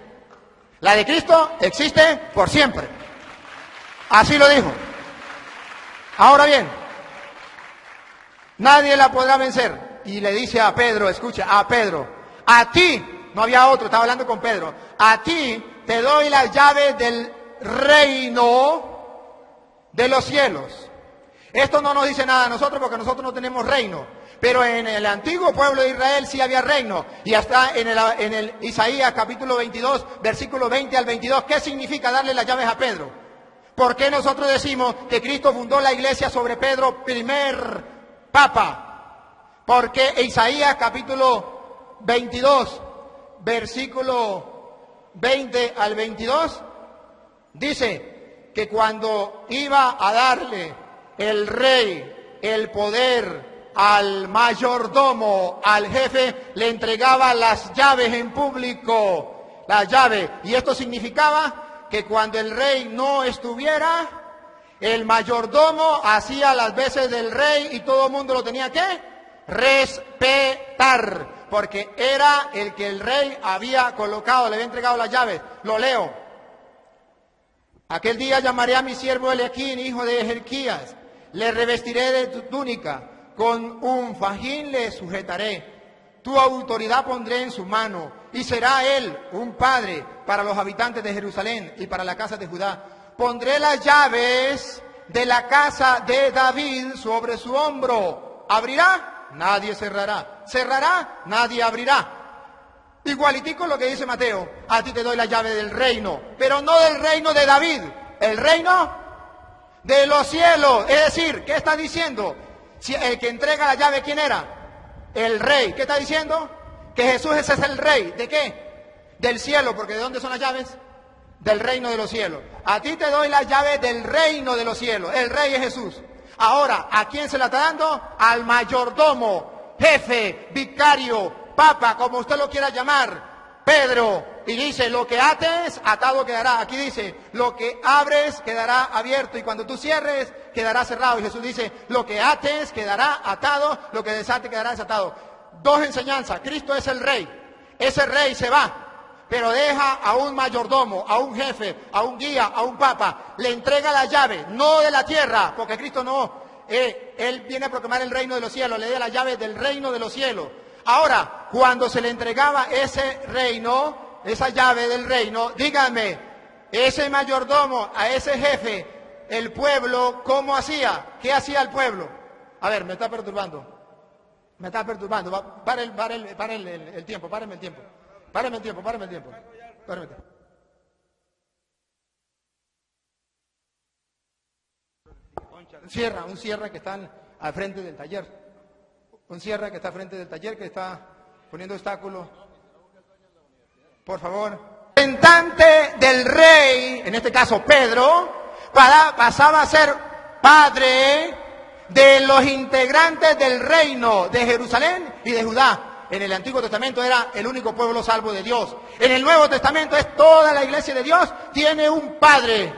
La de Cristo existe por siempre. Así lo dijo. Ahora bien, nadie la podrá vencer. Y le dice a Pedro, escucha, a Pedro, a ti, no había otro, estaba hablando con Pedro, a ti te doy las llaves del reino de los cielos. Esto no nos dice nada a nosotros porque nosotros no tenemos reino. Pero en el antiguo pueblo de Israel sí había reino. Y hasta en el Isaías capítulo 22, versículo 20 al 22, ¿qué significa darle las llaves a Pedro? ¿Por qué nosotros decimos que Cristo fundó la iglesia sobre Pedro, primer papa? Porque Isaías capítulo 22, versículo 20 al 22, dice que cuando iba a darle el rey el poder al mayordomo, al jefe, le entregaba las llaves en público, las llaves. Y esto significaba que cuando el rey no estuviera, el mayordomo hacía las veces del rey y todo el mundo lo tenía que respetar, porque era el que el rey había colocado, le había entregado las llaves. Lo leo. Aquel día llamaré a mi siervo Eliaquín, hijo de Jerquías, le revestiré de tu túnica, con un fajín le sujetaré, tu autoridad pondré en su mano, y será él un padre para los habitantes de Jerusalén y para la casa de Judá. Pondré las llaves de la casa de David sobre su hombro. ¿Abrirá? Nadie cerrará. ¿Cerrará? Nadie abrirá. Igualitico lo que dice Mateo, a ti te doy la llave del reino, pero no del reino de David, el reino de los cielos. Es decir, ¿qué está diciendo? Si el que entrega la llave, ¿quién era? El rey. ¿Qué está diciendo? Que Jesús ese es el rey. ¿De qué? Del cielo, porque ¿de dónde son las llaves? Del reino de los cielos. A ti te doy las llaves del reino de los cielos. El rey es Jesús. Ahora, ¿a quién se la está dando? Al mayordomo, jefe, vicario, papa, como usted lo quiera llamar, Pedro. Y dice, lo que ates, atado quedará. Aquí dice, lo que abres quedará abierto, y cuando tú cierres, quedará cerrado. Y Jesús dice, lo que ates quedará atado, lo que desate quedará desatado. Dos enseñanzas. Cristo es el rey. Ese rey se va, pero deja a un mayordomo, a un jefe, a un guía, a un papa. Le entrega la llave, no de la tierra, porque Cristo no Él viene a proclamar el reino de los cielos, le da las llaves del reino de los cielos. Ahora, cuando se le entregaba ese reino, esa llave del reino, díganme, ese mayordomo, a ese jefe, el pueblo, ¿cómo hacía? ¿Qué hacía el pueblo? A ver, me está perturbando. Me está perturbando. Pare el tiempo, páreme el tiempo. Páreme el tiempo. Un cierre que está al frente del taller. Un cierre que está al frente del taller, que está poniendo obstáculos. Por favor. Representante del rey, en este caso Pedro, pasaba a ser padre de los integrantes del reino de Jerusalén y de Judá. En el Antiguo Testamento era el único pueblo salvo de Dios. En el Nuevo Testamento es toda la iglesia de Dios, tiene un padre,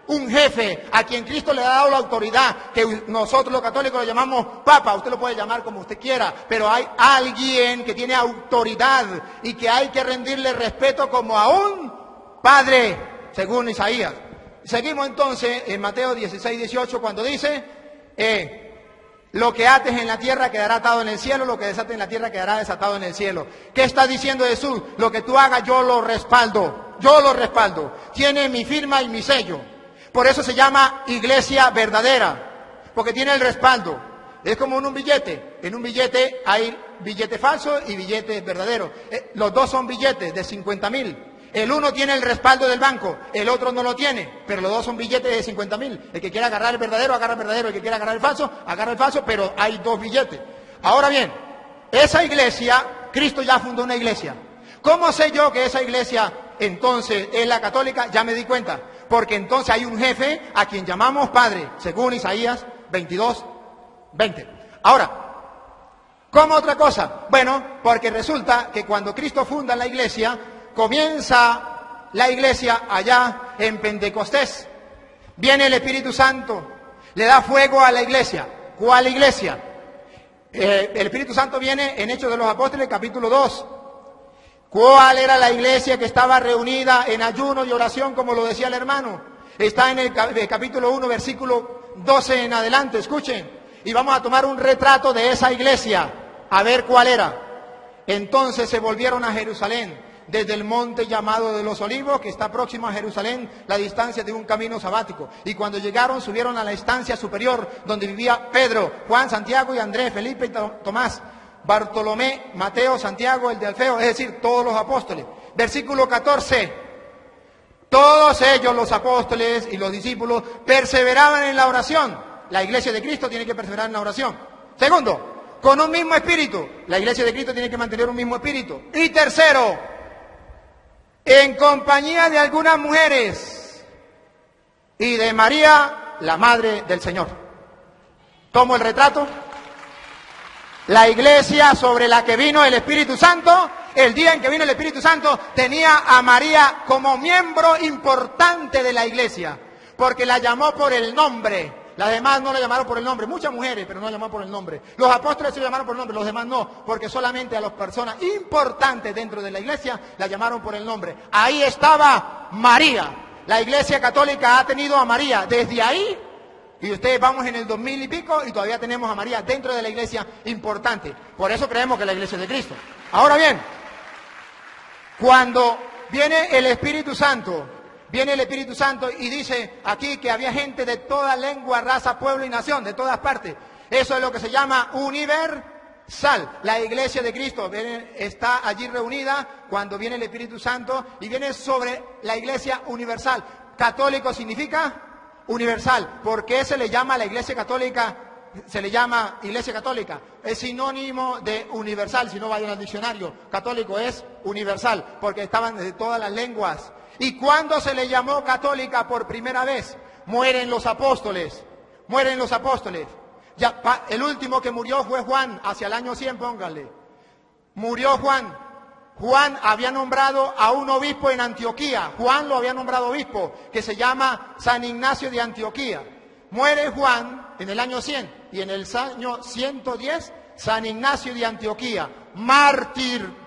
un jefe, a quien Cristo le ha dado la autoridad, que nosotros los católicos lo llamamos Papa. Usted lo puede llamar como usted quiera, pero hay alguien que tiene autoridad y que hay que rendirle respeto como a un padre, según Isaías. Seguimos entonces en Mateo 16, 18, cuando dice, lo que ates en la tierra quedará atado en el cielo, lo que desates en la tierra quedará desatado en el cielo. ¿Qué está diciendo Jesús? Lo que tú hagas yo lo respaldo, tiene mi firma y mi sello. Por eso se llama iglesia verdadera, porque tiene el respaldo. Es como en un billete. En un billete hay billete falso y billetes verdaderos. Los dos son billetes de 50.000. El uno tiene el respaldo del banco, el otro no lo tiene, pero los dos son billetes de 50.000. El que quiera agarrar el verdadero, agarra el verdadero. El que quiera agarrar el falso, agarra el falso, pero hay dos billetes. Ahora bien, esa iglesia, Cristo ya fundó una iglesia. ¿Cómo sé yo que esa iglesia entonces es la católica? Ya me di cuenta. Porque entonces hay un jefe a quien llamamos Padre, según Isaías 22, 20. Ahora, ¿cómo otra cosa? Bueno, porque resulta que cuando Cristo funda la iglesia, comienza la iglesia allá en Pentecostés. Viene el Espíritu Santo, le da fuego a la iglesia. ¿Cuál iglesia? El Espíritu Santo viene en Hechos de los Apóstoles, capítulo 2. ¿Cuál era la iglesia que estaba reunida en ayuno y oración, como lo decía el hermano? Está en el capítulo 1, versículo 12 en adelante, escuchen. Y vamos a tomar un retrato de esa iglesia, a ver cuál era. Entonces se volvieron a Jerusalén, desde el monte llamado de los Olivos, que está próximo a Jerusalén, la distancia de un camino sabático. Y cuando llegaron, subieron a la estancia superior, donde vivía Pedro, Juan, Santiago y Andrés, Felipe y Tomás, Bartolomé, Mateo, Santiago, el de Alfeo, es decir, todos los apóstoles. Versículo 14. Todos ellos, los apóstoles y los discípulos, perseveraban en la oración. La iglesia de Cristo tiene que perseverar en la oración. Segundo, con un mismo espíritu. La iglesia de Cristo tiene que mantener un mismo espíritu. Y tercero, en compañía de algunas mujeres y de María, la madre del Señor. ¿Tomo el retrato? La iglesia sobre la que vino el Espíritu Santo, el día en que vino el Espíritu Santo, tenía a María como miembro importante de la iglesia, porque la llamó por el nombre. Las demás no la llamaron por el nombre, muchas mujeres, pero no la llamaron por el nombre. Los apóstoles se llamaron por el nombre, los demás no, porque solamente a las personas importantes dentro de la iglesia la llamaron por el nombre. Ahí estaba María. La iglesia católica ha tenido a María desde ahí. Y ustedes vamos en el 2000 y pico y todavía tenemos a María dentro de la iglesia importante. Por eso creemos que es la iglesia de Cristo. Ahora bien, cuando viene el Espíritu Santo y dice aquí que había gente de toda lengua, raza, pueblo y nación, de todas partes. Eso es lo que se llama universal. La iglesia de Cristo está allí reunida cuando viene el Espíritu Santo y viene sobre la iglesia universal. Católico significa universal. ¿Por qué se le llama a la iglesia católica? Se le llama iglesia católica. Es sinónimo de universal. Si no vayan al diccionario, católico es universal, porque estaban de todas las lenguas. ¿Y cuándo se le llamó católica por primera vez? Mueren los apóstoles. Ya, el último que murió fue Juan, hacia el año 100, pónganle. Murió Juan. Juan había nombrado a un obispo en Antioquía. Juan lo había nombrado obispo, que se llama San Ignacio de Antioquía. Muere Juan en el año 100 y en el año 110 San Ignacio de Antioquía, mártir,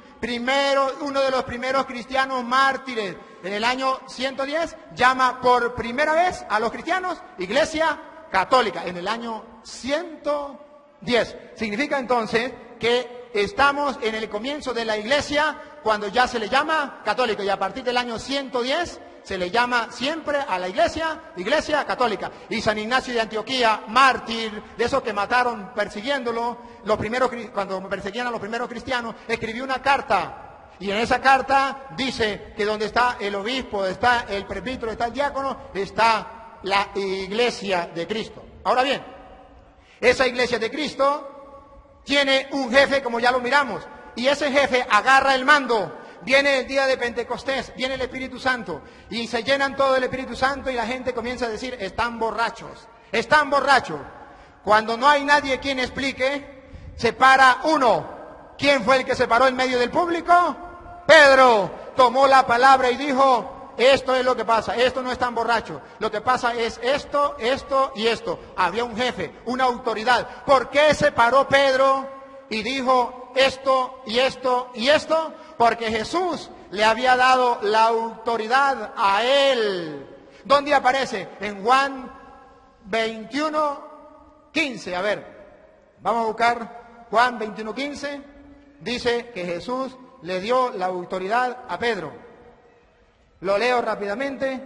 uno de los primeros cristianos mártires. En el año 110 llama por primera vez a los cristianos iglesia católica, en el año 110. Significa entonces que estamos en el comienzo de la iglesia cuando ya se le llama católica, y a partir del año 110 se le llama siempre a la iglesia católica. Y San Ignacio de Antioquía, mártir, de esos que mataron persiguiéndolo, cuando perseguían a los primeros cristianos, escribió una carta. Y en esa carta dice que donde está el obispo, está el presbítero, está el diácono, está la iglesia de Cristo. Ahora bien, esa iglesia de Cristo tiene un jefe, como ya lo miramos, y ese jefe agarra el mando. Viene el día de Pentecostés, viene el Espíritu Santo, y se llenan todo el Espíritu Santo y la gente comienza a decir, están borrachos, están borrachos. Cuando no hay nadie quien explique, se para uno. ¿Quién fue el que se paró en medio del público? Pedro tomó la palabra y dijo, esto es lo que pasa, esto no es tan borracho, lo que pasa es esto, esto y esto. Había un jefe, una autoridad. ¿Por qué se paró Pedro y dijo esto y esto y esto? Porque Jesús le había dado la autoridad a él. ¿Dónde aparece? En Juan 21:15. A ver, vamos a buscar Juan 21:15. Dice que Jesús le dio la autoridad a Pedro. Lo leo rápidamente.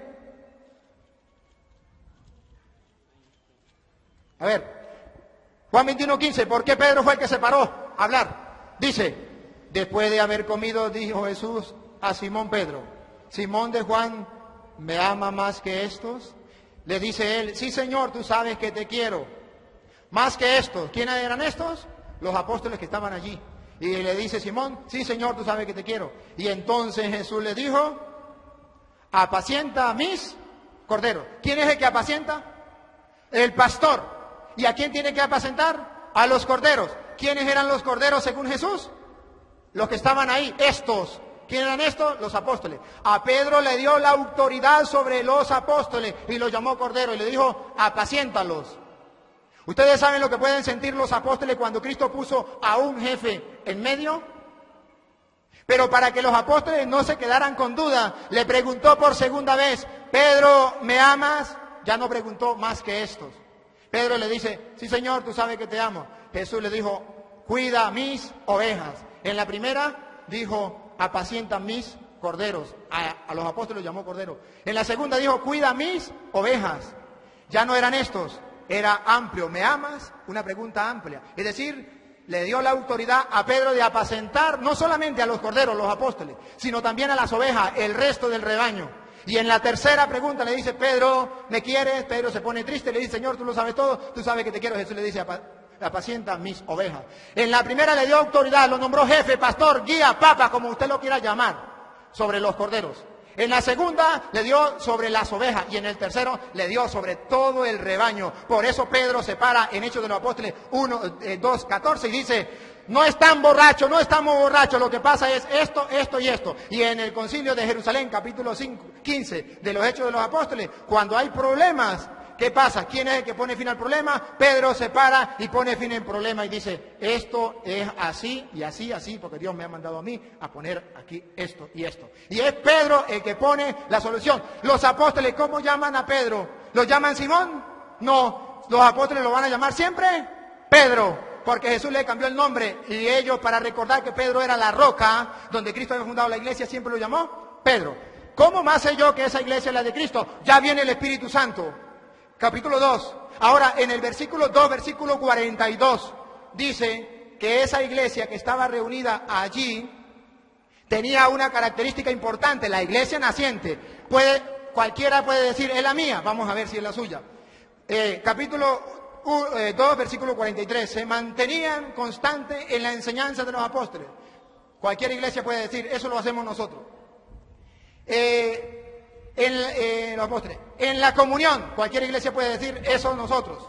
A ver, Juan 21:15. ¿Por qué Pedro fue el que se paró a hablar? Dice, después de haber comido, dijo Jesús a Simón Pedro, Simón de Juan, ¿me ama más que estos? Le dice él, sí Señor, tú sabes que te quiero. Más que estos. ¿Quiénes eran estos? Los apóstoles que estaban allí. Y le dice Simón, sí Señor, tú sabes que te quiero. Y entonces Jesús le dijo, apacienta a mis corderos. ¿Quién es el que apacienta? El pastor. ¿Y a quién tiene que apacentar? A los corderos. ¿Quiénes eran los corderos según Jesús? Los que estaban ahí, estos. ¿Quién eran estos? Los apóstoles. A Pedro le dio la autoridad sobre los apóstoles y los llamó cordero y le dijo, apaciéntalos. ¿Ustedes saben lo que pueden sentir los apóstoles cuando Cristo puso a un jefe en medio? Pero para que los apóstoles no se quedaran con duda, le preguntó por segunda vez, Pedro, ¿me amas? Ya no preguntó más que estos. Pedro le dice, sí Señor, tú sabes que te amo. Jesús le dijo, cuida mis ovejas. En la primera dijo, apacienta mis corderos. A los apóstoles los llamó corderos. En la segunda dijo, cuida mis ovejas. Ya no eran estos, era amplio. ¿Me amas? Una pregunta amplia. Es decir, le dio la autoridad a Pedro de apacentar no solamente a los corderos, los apóstoles, sino también a las ovejas, el resto del rebaño. Y en la tercera pregunta le dice, Pedro, ¿me quieres? Pedro se pone triste, le dice, Señor, tú lo sabes todo, tú sabes que te quiero. Jesús le dice, apacienta mis ovejas. En la primera le dio autoridad, lo nombró jefe, pastor, guía, papa, como usted lo quiera llamar, sobre los corderos. En la segunda le dio sobre las ovejas y en el tercero le dio sobre todo el rebaño. Por eso Pedro se para en Hechos de los Apóstoles 2:14 y dice, no están borrachos, no estamos borrachos, lo que pasa es esto, esto y esto. Y en el concilio de Jerusalén, capítulo 15 de los Hechos de los Apóstoles, cuando hay problemas, ¿qué pasa? ¿Quién es el que pone fin al problema? Pedro se para y pone fin al problema y dice, esto es así y así, así, porque Dios me ha mandado a mí a poner aquí esto y esto. Y es Pedro el que pone la solución. Los apóstoles, ¿cómo llaman a Pedro? ¿Lo llaman Simón? No, los apóstoles lo van a llamar siempre Pedro, porque Jesús le cambió el nombre y ellos, para recordar que Pedro era la roca donde Cristo había fundado la iglesia, siempre lo llamó Pedro. ¿Cómo más sé yo que esa iglesia es la de Cristo? Ya viene el Espíritu Santo. Capítulo 2. Ahora, en el versículo 2, versículo 42, dice que esa iglesia que estaba reunida allí tenía una característica importante, la iglesia naciente. Cualquiera puede decir, es la mía, vamos a ver si es la suya. Capítulo 2, versículo 43, se mantenían constantes en la enseñanza de los apóstoles. Cualquier iglesia puede decir, eso lo hacemos nosotros. Los apóstoles. En la comunión, cualquier iglesia puede decir, eso nosotros.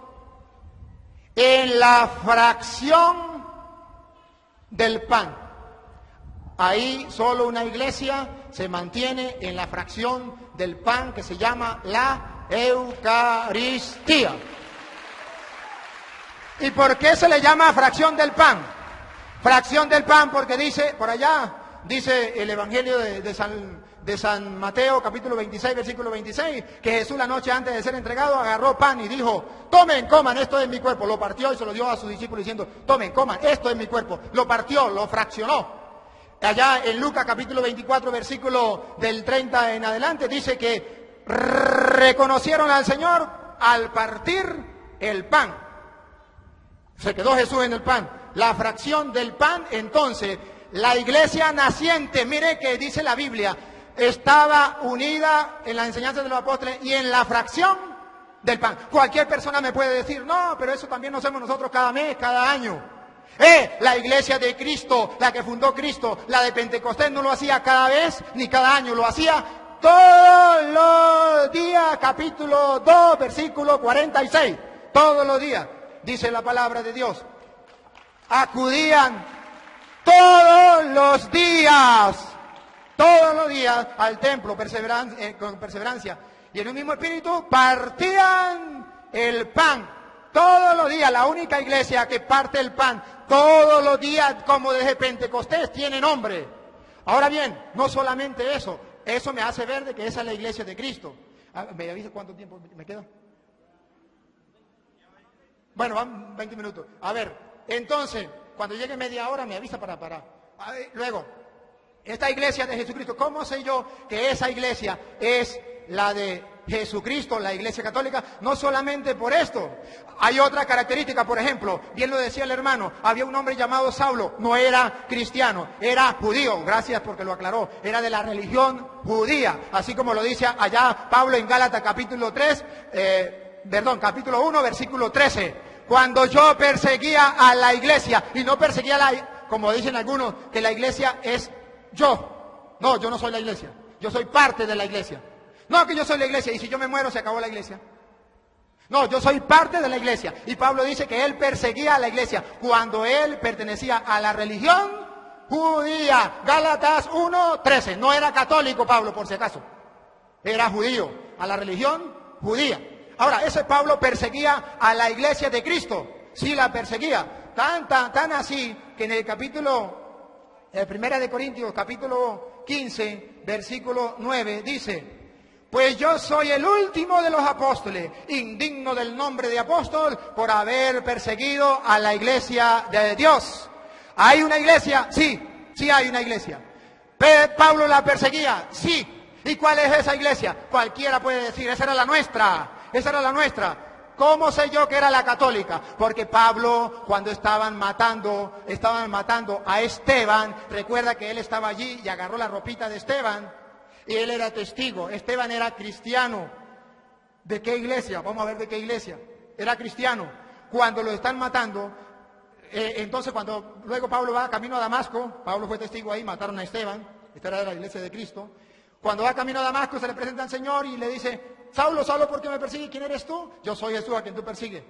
En la fracción del pan, ahí solo una iglesia se mantiene en la fracción del pan que se llama la Eucaristía. ¿Y por qué se le llama fracción del pan? Fracción del pan porque dice, por allá, dice el Evangelio de de San Mateo, capítulo 26, versículo 26, que Jesús la noche antes de ser entregado agarró pan y dijo, tomen, coman, esto es mi cuerpo. Lo partió y se lo dio a sus discípulos diciendo, tomen, coman, esto es mi cuerpo. Lo partió, lo fraccionó. Allá en Lucas capítulo 24, versículo del 30 en adelante, dice que reconocieron al Señor al partir el pan. Se quedó Jesús en el pan. La fracción del pan, entonces, la iglesia naciente, mire que dice la Biblia, estaba unida en la enseñanza de los apóstoles y en la fracción del pan. Cualquier persona me puede decir, no, pero eso también lo hacemos nosotros cada mes, cada año. La iglesia de Cristo, la que fundó Cristo, la de Pentecostés, no lo hacía cada vez ni cada año, lo hacía todos los días, capítulo 2, versículo 46, todos los días, dice la palabra de Dios. Acudían todos los días al templo con perseverancia y en un mismo espíritu partían el pan todos los días. La única iglesia que parte el pan todos los días como desde Pentecostés tiene nombre. Ahora bien, no solamente eso me hace ver de que esa es la iglesia de Cristo. ¿Me avisa cuánto tiempo me queda? Bueno, van 20 minutos. A ver, entonces, cuando llegue media hora me avisa para parar. Luego, esta iglesia de Jesucristo, ¿cómo sé yo que esa iglesia es la de Jesucristo, la iglesia católica? No solamente por esto. Hay otra característica, por ejemplo, bien lo decía el hermano, había un hombre llamado Saulo, no era cristiano, era judío, gracias porque lo aclaró, era de la religión judía, así como lo dice allá Pablo en Gálatas capítulo 1, versículo 13. Cuando yo perseguía a la iglesia, y no perseguía como dicen algunos, que la iglesia es yo. No, yo no soy la iglesia, yo soy parte de la iglesia. No, que yo soy la iglesia y si yo me muero se acabó la iglesia. No, yo soy parte de la iglesia. Y Pablo dice que él perseguía a la iglesia cuando él pertenecía a la religión judía. Gálatas 1:13. No era católico Pablo, por si acaso. Era judío, a la religión judía. Ahora, ese Pablo perseguía a la iglesia de Cristo. Sí, la perseguía. Tan así que en el capítulo, Primera de Corintios, capítulo 15, versículo 9, dice: pues yo soy el último de los apóstoles, indigno del nombre de apóstol por haber perseguido a la iglesia de Dios. ¿Hay una iglesia? Sí hay una iglesia. ¿Pablo la perseguía? Sí. ¿Y cuál es esa iglesia? Cualquiera puede decir, esa era la nuestra. ¿Cómo sé yo que era la católica? Porque Pablo, cuando estaban matando a Esteban, recuerda que él estaba allí y agarró la ropita de Esteban. Y él era testigo. Esteban era cristiano. ¿De qué iglesia? Vamos a ver de qué iglesia. Era cristiano. Cuando lo están matando, entonces cuando luego Pablo va camino a Damasco, Pablo fue testigo ahí, mataron a Esteban. Esta era la iglesia de Cristo. Cuando va camino a Damasco se le presenta al Señor y le dice: Saulo, ¿por qué me persigues? ¿Quién eres tú? Yo soy Jesús a quien tú persigues.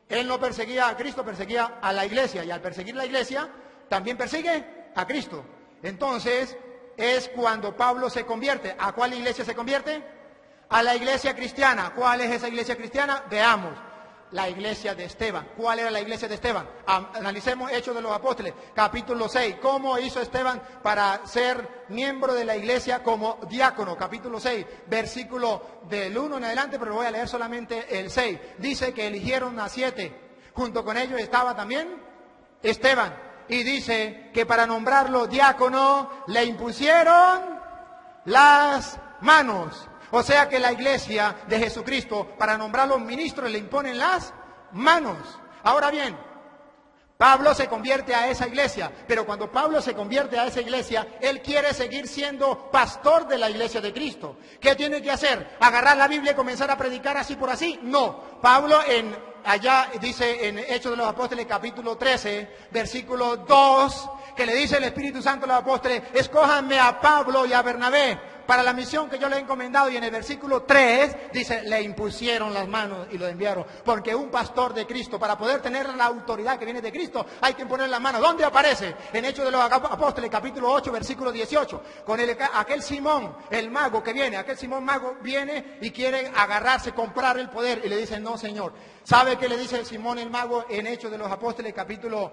Él no perseguía a Cristo, perseguía a la iglesia. Y al perseguir la iglesia, también persigue a Cristo. Entonces es cuando Pablo se convierte. ¿A cuál iglesia se convierte? A la iglesia cristiana. ¿Cuál es esa iglesia cristiana? Veamos. La iglesia de Esteban. ¿Cuál era la iglesia de Esteban? Analicemos Hechos de los Apóstoles, capítulo 6. ¿Cómo hizo Esteban para ser miembro de la iglesia como diácono? Capítulo 6, versículo del 1 en adelante, pero voy a leer solamente el 6. Dice que eligieron a 7. Junto con ellos estaba también Esteban. Y dice que para nombrarlo diácono le impusieron las manos. O sea que la iglesia de Jesucristo, para nombrarlo ministro, le imponen las manos. Ahora bien, Pablo se convierte a esa iglesia, pero cuando Pablo se convierte a esa iglesia, él quiere seguir siendo pastor de la iglesia de Cristo. ¿Qué tiene que hacer? ¿Agarrar la Biblia y comenzar a predicar así por así? No. Pablo allá dice en Hechos de los Apóstoles capítulo 13, versículo 2, que le dice el Espíritu Santo a los apóstoles: escójanme a Pablo y a Bernabé para la misión que yo le he encomendado. Y en el versículo 3 dice: le impusieron las manos y lo enviaron. Porque un pastor de Cristo, para poder tener la autoridad que viene de Cristo, hay que poner las manos. ¿Dónde aparece? En Hechos de los Apóstoles capítulo 8, versículo 18, con aquel Simón, el mago que viene. Aquel Simón mago viene y quiere agarrarse, comprar el poder, y le dice: no, Señor. ¿Sabe qué le dice Simón el mago en Hechos de los Apóstoles capítulo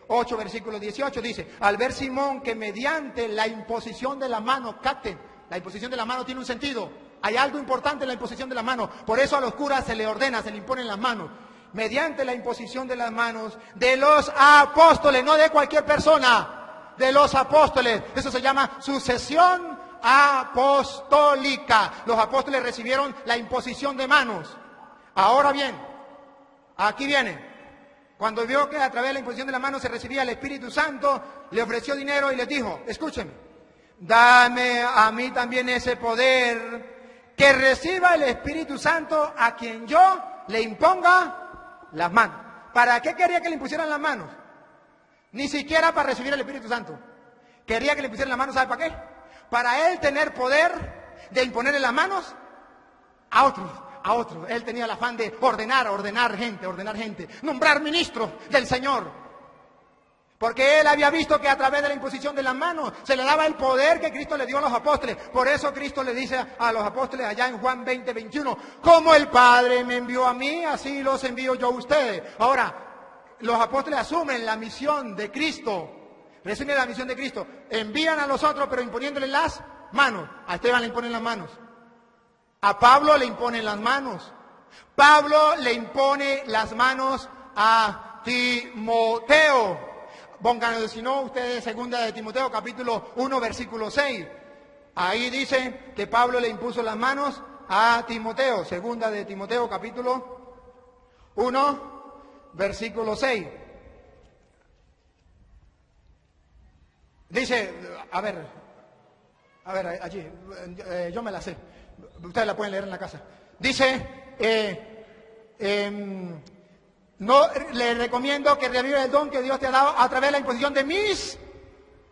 8, versículo 18, dice, al ver Simón que mediante la imposición de la mano, capten, la imposición de la mano tiene un sentido, hay algo importante en la imposición de la mano, por eso a los curas se le ordena, se le imponen las manos, mediante la imposición de las manos de los apóstoles, no de cualquier persona, de los apóstoles, eso se llama sucesión apostólica, los apóstoles recibieron la imposición de manos. Ahora bien, aquí viene. Cuando vio que a través de la imposición de la mano se recibía el Espíritu Santo, le ofreció dinero y les dijo, escúcheme, dame a mí también ese poder, que reciba el Espíritu Santo a quien yo le imponga las manos. ¿Para qué quería que le impusieran las manos? Ni siquiera para recibir el Espíritu Santo. Quería que le pusieran las manos, ¿sabe para qué? Para él tener poder de imponerle las manos a otros. Él tenía el afán de ordenar gente, nombrar ministros del Señor. Porque él había visto que a través de la imposición de las manos se le daba el poder que Cristo le dio a los apóstoles. Por eso Cristo le dice a los apóstoles allá en Juan 20, 21, como el Padre me envió a mí, así los envío yo a ustedes. Ahora, los apóstoles asumen la misión de Cristo, reciben la misión de Cristo, envían a los otros pero imponiéndoles las manos. A Esteban le imponen las manos. A Pablo le imponen las manos. Pablo le impone las manos a Timoteo. Pónganlo, si no, ustedes, segunda de Timoteo, capítulo 1, versículo 6. Ahí dice que Pablo le impuso las manos a Timoteo. Segunda de Timoteo, capítulo 1, versículo 6. Dice, a ver, allí, yo me la sé. Ustedes la pueden leer en la casa. Dice, no le recomiendo que reviva el don que Dios te ha dado a través de la imposición de mis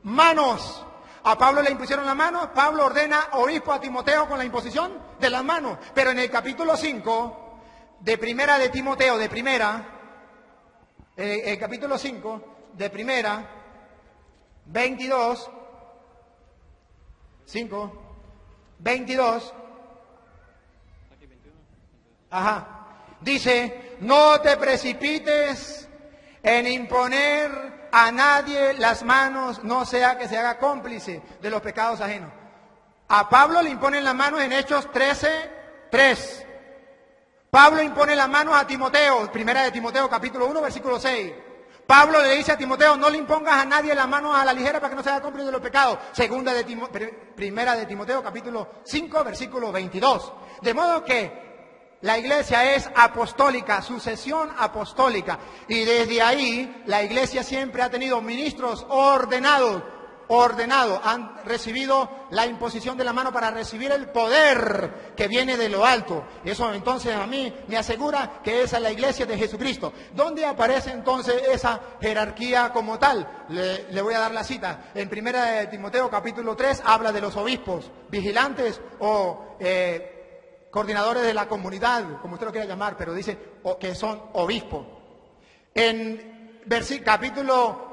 manos. A Pablo le impusieron las manos, Pablo ordena obispo a Timoteo con la imposición de las manos. Pero en el capítulo 5 de primera de Timoteo, el capítulo 5 de primera, 22, 22, dice, no te precipites en imponer a nadie las manos, no sea que se haga cómplice de los pecados ajenos. A Pablo le imponen las manos en Hechos 13:3. Pablo impone las manos a Timoteo, primera de Timoteo, capítulo 1, versículo 6. Pablo le dice a Timoteo, no le impongas a nadie las manos a la ligera para que no se haga cómplice de los pecados. Primera de Timoteo, capítulo 5, versículo 22. De modo que la iglesia es apostólica, sucesión apostólica. Y desde ahí la iglesia siempre ha tenido ministros ordenados, han recibido la imposición de la mano para recibir el poder que viene de lo alto. Eso entonces a mí me asegura que esa es la iglesia de Jesucristo. ¿Dónde aparece entonces esa jerarquía como tal? Le voy a dar la cita. En primera de Timoteo capítulo 3 habla de los obispos, vigilantes o coordinadores de la comunidad, como usted lo quiera llamar, pero dice que son obispos. En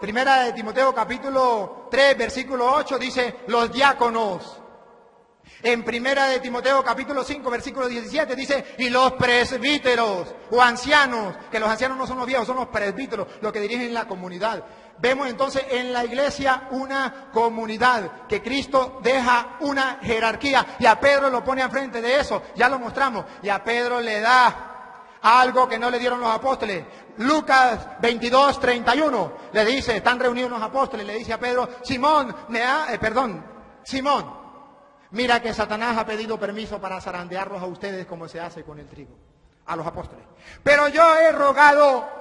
primera de Timoteo capítulo 3, versículo 8 dice los diáconos. En primera de Timoteo capítulo 5, versículo 17 dice y los presbíteros o ancianos, que los ancianos no son los viejos, son los presbíteros, los que dirigen la comunidad. Vemos entonces en la iglesia una comunidad, que Cristo deja una jerarquía y a Pedro lo pone al frente de eso, ya lo mostramos, y a Pedro le da algo que no le dieron los apóstoles. Lucas 22:31 le dice, están reunidos los apóstoles, le dice a Pedro, Simón, mira que Satanás ha pedido permiso para zarandearlos a ustedes como se hace con el trigo, a los apóstoles. Pero yo he rogado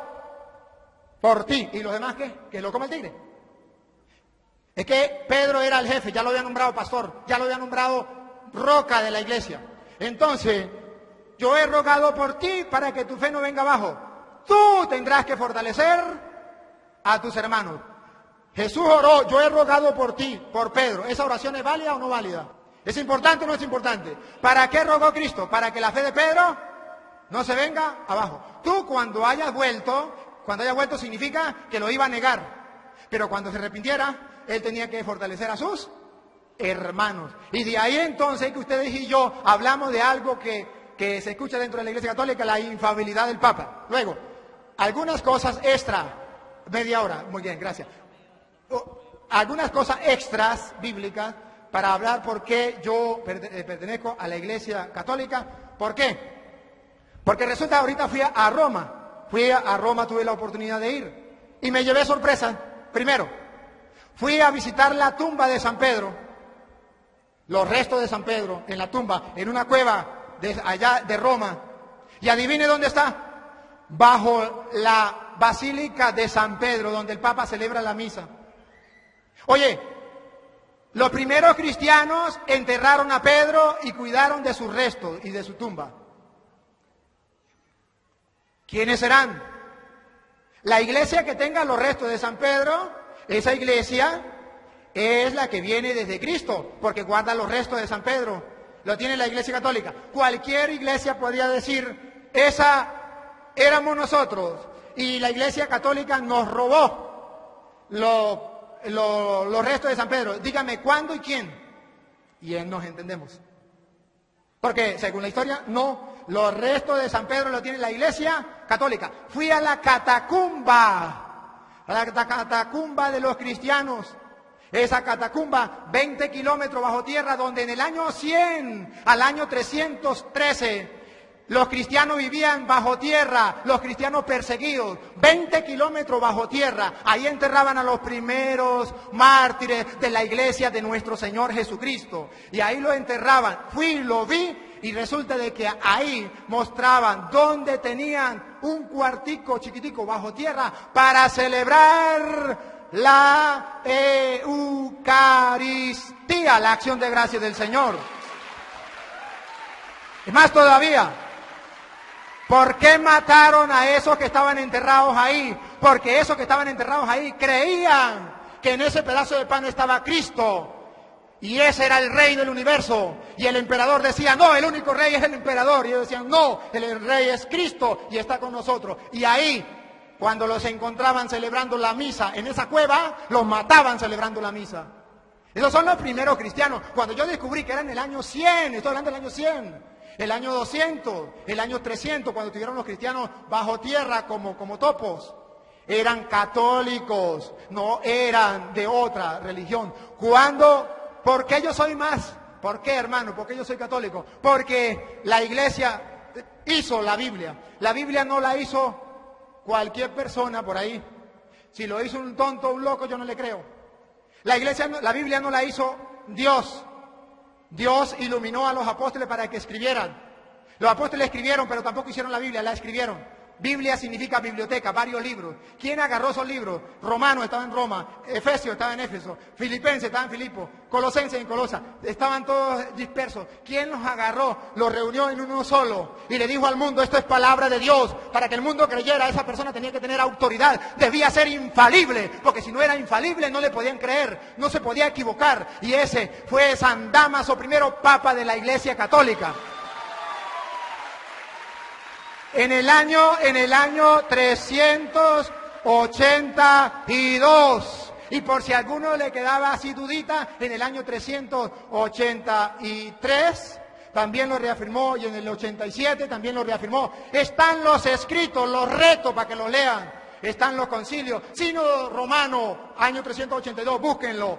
por ti. ¿Y los demás qué? Que lo coma el tigre. Es que Pedro era el jefe, ya lo había nombrado pastor, ya lo había nombrado roca de la iglesia. Entonces, yo he rogado por ti para que tu fe no venga abajo. Tú tendrás que fortalecer a tus hermanos. Jesús oró, yo he rogado por ti, por Pedro. ¿Esa oración es válida o no válida? ¿Es importante o no es importante? ¿Para qué rogó Cristo? Para que la fe de Pedro no se venga abajo. Tú cuando hayas vuelto significa que lo iba a negar. Pero cuando se arrepintiera, él tenía que fortalecer a sus hermanos. Y de ahí entonces que ustedes y yo hablamos de algo que se escucha dentro de la Iglesia Católica, la infalibilidad del Papa. Luego, algunas cosas extra Media hora, muy bien, gracias. Algunas cosas extras bíblicas para hablar por qué yo pertenezco a la Iglesia Católica. ¿Por qué? Porque resulta, ahorita fui a Roma. Fui a Roma, tuve la oportunidad de ir. Y me llevé sorpresa. Primero, fui a visitar la tumba de San Pedro. Los restos de San Pedro en la tumba, en una cueva allá de Roma. Y adivine dónde está. Bajo la Basílica de San Pedro, donde el Papa celebra la misa. Oye, los primeros cristianos enterraron a Pedro y cuidaron de sus restos y de su tumba. ¿Quiénes serán? La iglesia que tenga los restos de San Pedro, esa iglesia es la que viene desde Cristo, porque guarda los restos de San Pedro. Lo tiene la Iglesia Católica. Cualquier iglesia podría decir, esa éramos nosotros, y la Iglesia Católica nos robó los restos de San Pedro. Dígame cuándo y quién. Y nos entendemos. Porque, según la historia, no. Los restos de San Pedro lo tiene la Iglesia Católica. Fui a la catacumba de los cristianos. Esa catacumba, 20 kilómetros bajo tierra, donde en el año 100 al año 313, los cristianos vivían bajo tierra, los cristianos perseguidos, 20 kilómetros bajo tierra. Ahí enterraban a los primeros mártires de la iglesia de nuestro Señor Jesucristo. Y ahí lo enterraban. Fui, lo vi. Y resulta de que ahí mostraban dónde tenían un cuartico chiquitico bajo tierra para celebrar la Eucaristía, la acción de gracias del Señor. Y más todavía, ¿por qué mataron a esos que estaban enterrados ahí? Porque esos que estaban enterrados ahí creían que en ese pedazo de pan estaba Cristo. Y ese era el rey del universo. Y el emperador decía, no, el único rey es el emperador. Y ellos decían, no, el rey es Cristo y está con nosotros. Y ahí, cuando los encontraban celebrando la misa en esa cueva, los mataban celebrando la misa. Esos son los primeros cristianos. Cuando yo descubrí que era en el año 100, estoy hablando del año 100, el año 200, el año 300, cuando tuvieron los cristianos bajo tierra como topos. Eran católicos, no eran de otra religión. ¿Por qué yo soy más? ¿Por qué, hermano? ¿Por qué yo soy católico? Porque la iglesia hizo la Biblia. La Biblia no la hizo cualquier persona por ahí. Si lo hizo un tonto, un loco, yo no le creo. La Biblia no la hizo Dios. Dios iluminó a los apóstoles para que escribieran. Los apóstoles escribieron, pero tampoco hicieron la Biblia, la escribieron. Biblia significa biblioteca, varios libros. ¿Quién agarró esos libros? Romanos estaba en Roma, Efesios estaba en Éfeso, Filipenses estaba en Filipo, Colosenses en Colosa, estaban todos dispersos. ¿Quién los agarró? Los reunió en uno solo y le dijo al mundo, esto es palabra de Dios. Para que el mundo creyera, esa persona tenía que tener autoridad, debía ser infalible, porque si no era infalible no le podían creer, no se podía equivocar. Y ese fue San Dámaso I, Papa de la Iglesia Católica. En el año 382, y por si a alguno le quedaba así dudita, en el año 383 también lo reafirmó, y en el 87 también lo reafirmó. Están los escritos, los retos para que los lean. Están los concilios, Sínodo Romano, año 382, búsquenlo.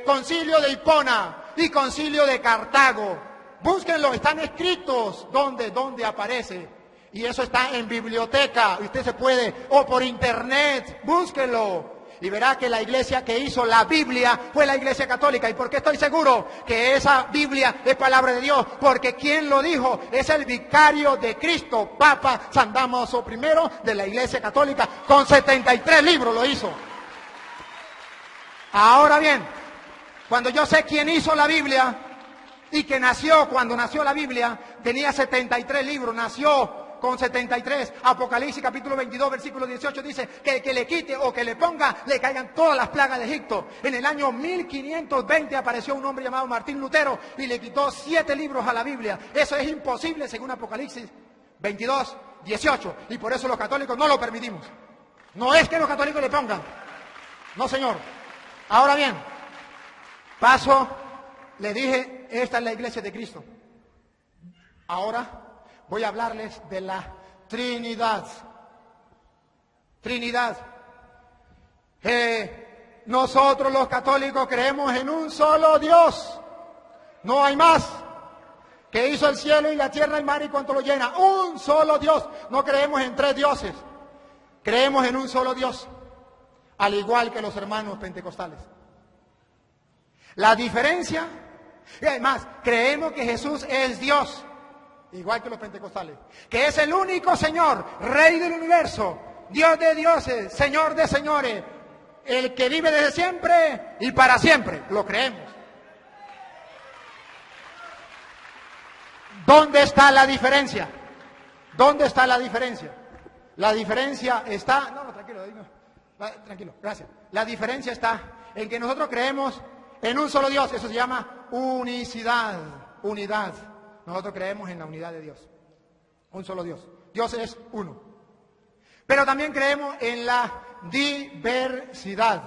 Concilio de Hipona y Concilio de Cartago, búsquenlo, están escritos. ¿Dónde aparece? Y eso está en biblioteca, usted se puede, o por internet, búsquelo. Y verá que la iglesia que hizo la Biblia fue la Iglesia Católica. ¿Y por qué estoy seguro que esa Biblia es palabra de Dios? Porque quien lo dijo es el vicario de Cristo, Papa San Dámaso I de la Iglesia Católica, con 73 libros lo hizo. Ahora bien, cuando yo sé quién hizo la Biblia y que cuando nació la Biblia, tenía 73 libros, nació con 73. Apocalipsis capítulo 22 versículo 18 dice que el que le quite o que le ponga, le caigan todas las plagas de Egipto. En el año 1520 apareció un hombre llamado Martín Lutero y le quitó 7 libros a la Biblia. Eso es imposible según Apocalipsis 22, 18. Y por eso los católicos no lo permitimos. No es que los católicos le pongan. No, señor. Ahora bien, le dije, esta es la iglesia de Cristo. Ahora voy a hablarles de la Trinidad. Trinidad. Nosotros los católicos creemos en un solo Dios. No hay más. Que hizo el cielo y la tierra, el mar y cuanto lo llena. Un solo Dios. No creemos en tres dioses. Creemos en un solo Dios. Al igual que los hermanos pentecostales. La diferencia, y además, creemos que Jesús es Dios. Igual que los pentecostales. Que es el único Señor, Rey del universo, Dios de dioses, Señor de señores. El que vive desde siempre y para siempre. Lo creemos. ¿Dónde está la diferencia? ¿Dónde está la diferencia? La diferencia está... No, tranquilo, gracias. La diferencia está en que nosotros creemos en un solo Dios. Eso se llama unicidad, unidad. Nosotros creemos en la unidad de Dios. Un solo Dios. Dios es uno. Pero también creemos en la diversidad.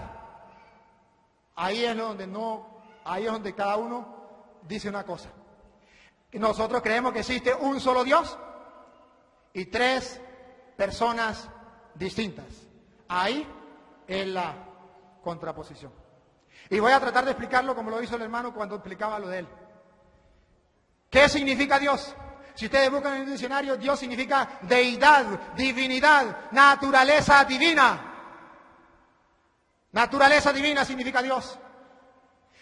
Ahí es donde cada uno dice una cosa. Nosotros creemos que existe un solo Dios y tres personas distintas. Ahí es la contraposición. Y voy a tratar de explicarlo como lo hizo el hermano cuando explicaba lo de él. ¿Qué significa Dios? Si ustedes buscan en el diccionario, Dios significa deidad, divinidad, naturaleza divina. Naturaleza divina significa Dios.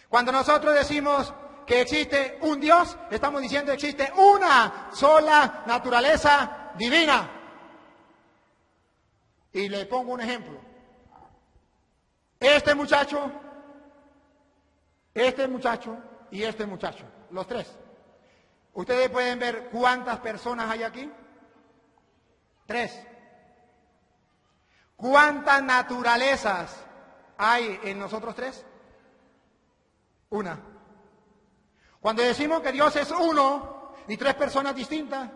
Cuando nosotros decimos que existe un Dios, estamos diciendo que existe una sola naturaleza divina. Y le pongo un ejemplo. Este muchacho y este muchacho, los tres. Ustedes pueden ver cuántas personas hay aquí. 3. ¿Cuántas naturalezas hay en nosotros tres? 1. Cuando decimos que Dios es uno y tres personas distintas,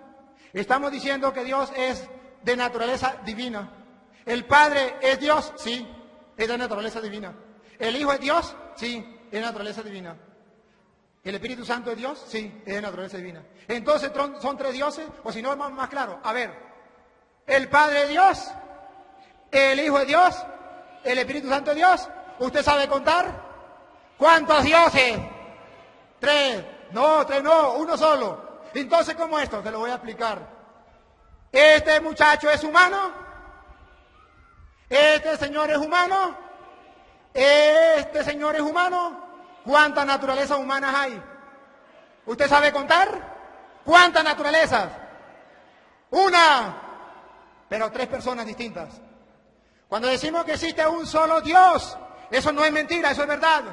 estamos diciendo que Dios es de naturaleza divina. ¿El Padre es Dios? Sí, es de naturaleza divina. ¿El Hijo es Dios? Sí, es de naturaleza divina. ¿El Espíritu Santo es Dios? Sí, es de naturaleza divina. Entonces, ¿son tres dioses? O si no, es más claro. A ver, ¿el Padre es Dios? ¿El Hijo es Dios? ¿El Espíritu Santo es Dios? ¿Usted sabe contar? ¿Cuántos dioses? 3. No, 3 no, uno solo. Entonces, ¿cómo esto? Te lo voy a explicar. ¿Este muchacho es humano? ¿Este señor es humano? ¿Este señor es humano? ¿Cuántas naturalezas humanas hay? ¿Usted sabe contar? ¿Cuántas naturalezas? 1. Pero 3 personas distintas. Cuando decimos que existe un solo Dios, eso no es mentira, eso es verdad.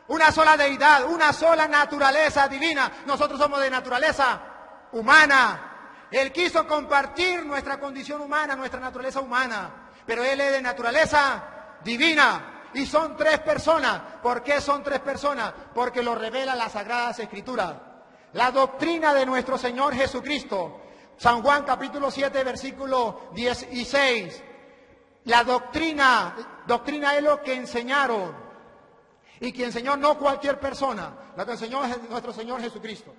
Una sola deidad, una sola naturaleza divina. Nosotros somos de naturaleza humana. Él quiso compartir nuestra condición humana, nuestra naturaleza humana. Pero Él es de naturaleza divina. Y son 3 personas. ¿Por qué son 3 personas? Porque lo revela las Sagradas Escrituras. La doctrina de nuestro Señor Jesucristo. San Juan capítulo 7, versículo 16. La doctrina es lo que enseñaron. Y que enseñó no cualquier persona. Lo que enseñó es nuestro Señor Jesucristo.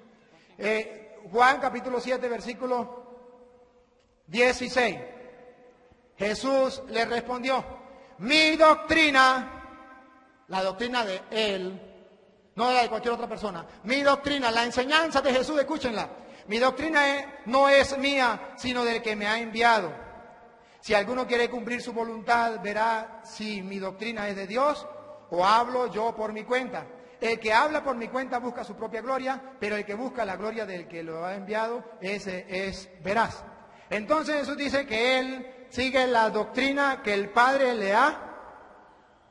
Juan capítulo 7, versículo 16. Jesús le respondió. Mi doctrina, la doctrina de Él, no la de cualquier otra persona. Mi doctrina, la enseñanza de Jesús, escúchenla. Mi doctrina no es mía, sino del que me ha enviado. Si alguno quiere cumplir su voluntad, verá si mi doctrina es de Dios o hablo yo por mi cuenta. El que habla por mi cuenta busca su propia gloria, pero el que busca la gloria del que lo ha enviado, ese es veraz. Entonces Jesús dice que Él sigue la doctrina que el Padre le ha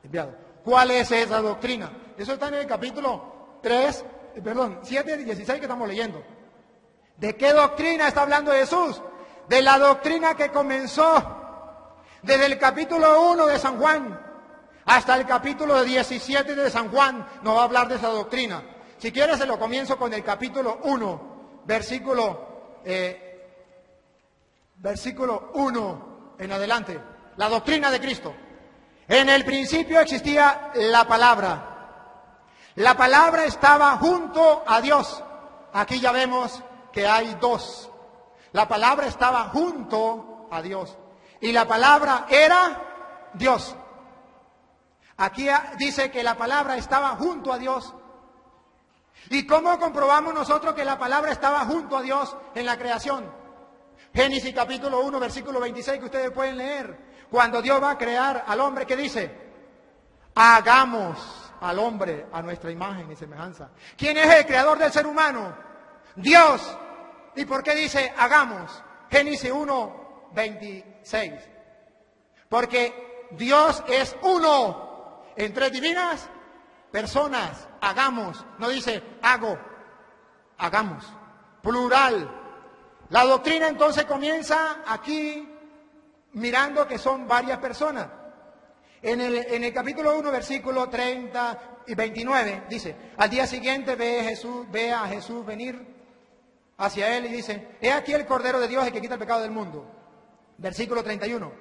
enviado. ¿Cuál es esa doctrina? Eso está en el capítulo 7 y 16 que estamos leyendo. ¿De qué doctrina está hablando Jesús? De la doctrina que comenzó desde el capítulo 1 de San Juan hasta el capítulo 17 de San Juan. Nos va a hablar de esa doctrina. Si quieres se lo comienzo con el capítulo 1, versículo 1 en adelante. La doctrina de Cristo. En el principio existía la palabra. La palabra estaba junto a Dios. Aquí ya vemos que hay 2. La palabra estaba junto a Dios. Y la palabra era Dios. Aquí dice que la palabra estaba junto a Dios. ¿Y cómo comprobamos nosotros que la palabra estaba junto a Dios en la creación? Génesis capítulo 1, versículo 26, que ustedes pueden leer. Cuando Dios va a crear al hombre, ¿qué dice? Hagamos al hombre a nuestra imagen y semejanza. ¿Quién es el creador del ser humano? Dios. ¿Y por qué dice hagamos? Génesis 1, 26. Porque Dios es uno en tres divinas personas. Hagamos. No dice hago. Hagamos. Plural. La doctrina entonces comienza aquí mirando que son varias personas. En el capítulo 1, versículo 30 y 29, dice, al día siguiente ve a Jesús venir hacia él y dice, he aquí el Cordero de Dios, el que quita el pecado del mundo. Versículo 31,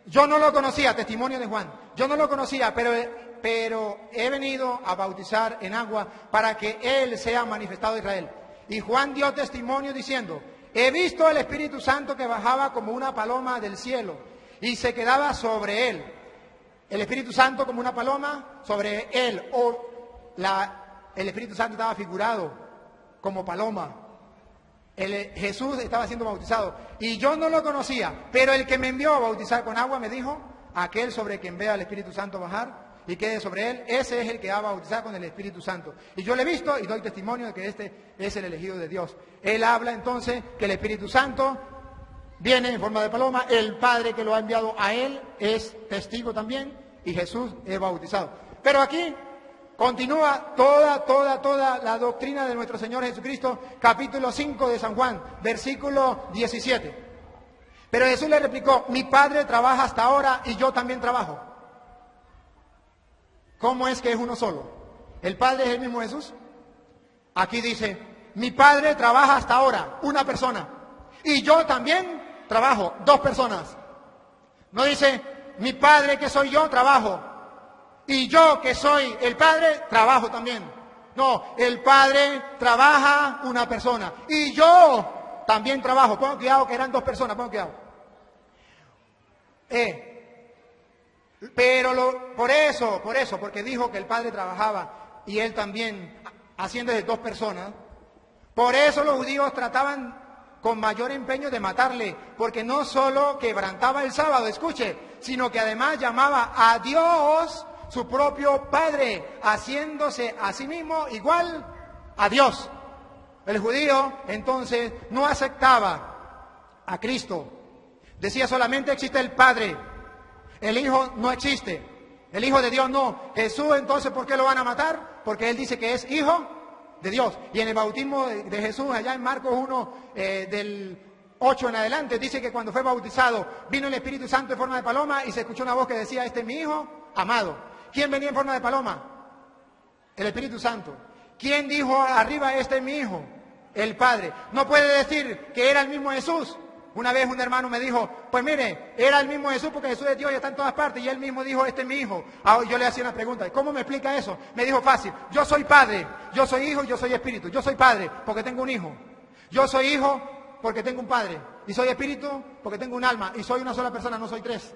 yo no lo conocía, testimonio de Juan, yo no lo conocía, pero he venido a bautizar en agua para que él sea manifestado a Israel. Y Juan dio testimonio diciendo, he visto el Espíritu Santo que bajaba como una paloma del cielo y se quedaba sobre él. El Espíritu Santo como una paloma sobre él, el Espíritu Santo estaba figurado como paloma. Jesús estaba siendo bautizado y yo no lo conocía, pero el que me envió a bautizar con agua me dijo, aquel sobre quien vea el Espíritu Santo bajar y quede sobre él, ese es el que va a bautizar con el Espíritu Santo. Y yo le he visto y doy testimonio de que este es el elegido de Dios. Él habla entonces que el Espíritu Santo viene en forma de paloma, el Padre que lo ha enviado a él es testigo también y Jesús es bautizado. Pero aquí continúa toda la doctrina de nuestro Señor Jesucristo, capítulo 5 de San Juan, versículo 17. Pero Jesús le replicó, mi Padre trabaja hasta ahora y yo también trabajo. ¿Cómo es que es uno solo? ¿El Padre es el mismo Jesús? Aquí dice, mi Padre trabaja hasta ahora, una persona. Y yo también trabajo, dos personas. No dice, mi Padre que soy yo, trabajo. Y yo que soy el Padre, trabajo también. No, el Padre trabaja una persona. Y yo también trabajo. Pongan cuidado que eran dos personas, pongan cuidado. Pero por eso, porque dijo que el Padre trabajaba y él también, haciendo de dos personas, por eso los judíos trataban con mayor empeño de matarle, porque no solo quebrantaba el sábado, escuche, sino que además llamaba a Dios su propio Padre, haciéndose a sí mismo igual a Dios. El judío entonces no aceptaba a Cristo, decía solamente existe el Padre, el Hijo no existe, el Hijo de Dios no. Jesús entonces, ¿por qué lo van a matar? Porque él dice que es Hijo de Dios. Y en el bautismo de Jesús, allá en Marcos 1, del 8 en adelante, dice que cuando fue bautizado, vino el Espíritu Santo en forma de paloma y se escuchó una voz que decía, este es mi Hijo amado. ¿Quién venía en forma de paloma? El Espíritu Santo. ¿Quién dijo arriba, este es mi Hijo? El Padre. No puede decir que era el mismo Jesús. Una vez un hermano me dijo, pues mire, era el mismo Jesús porque Jesús es Dios y está en todas partes. Y él mismo dijo, este es mi Hijo. Yo le hacía una pregunta, ¿cómo me explica eso? Me dijo fácil, yo soy Padre, yo soy Hijo y yo soy Espíritu. Yo soy Padre porque tengo un Hijo. Yo soy Hijo porque tengo un Padre. Y soy Espíritu porque tengo un alma. Y soy una sola persona, no soy tres.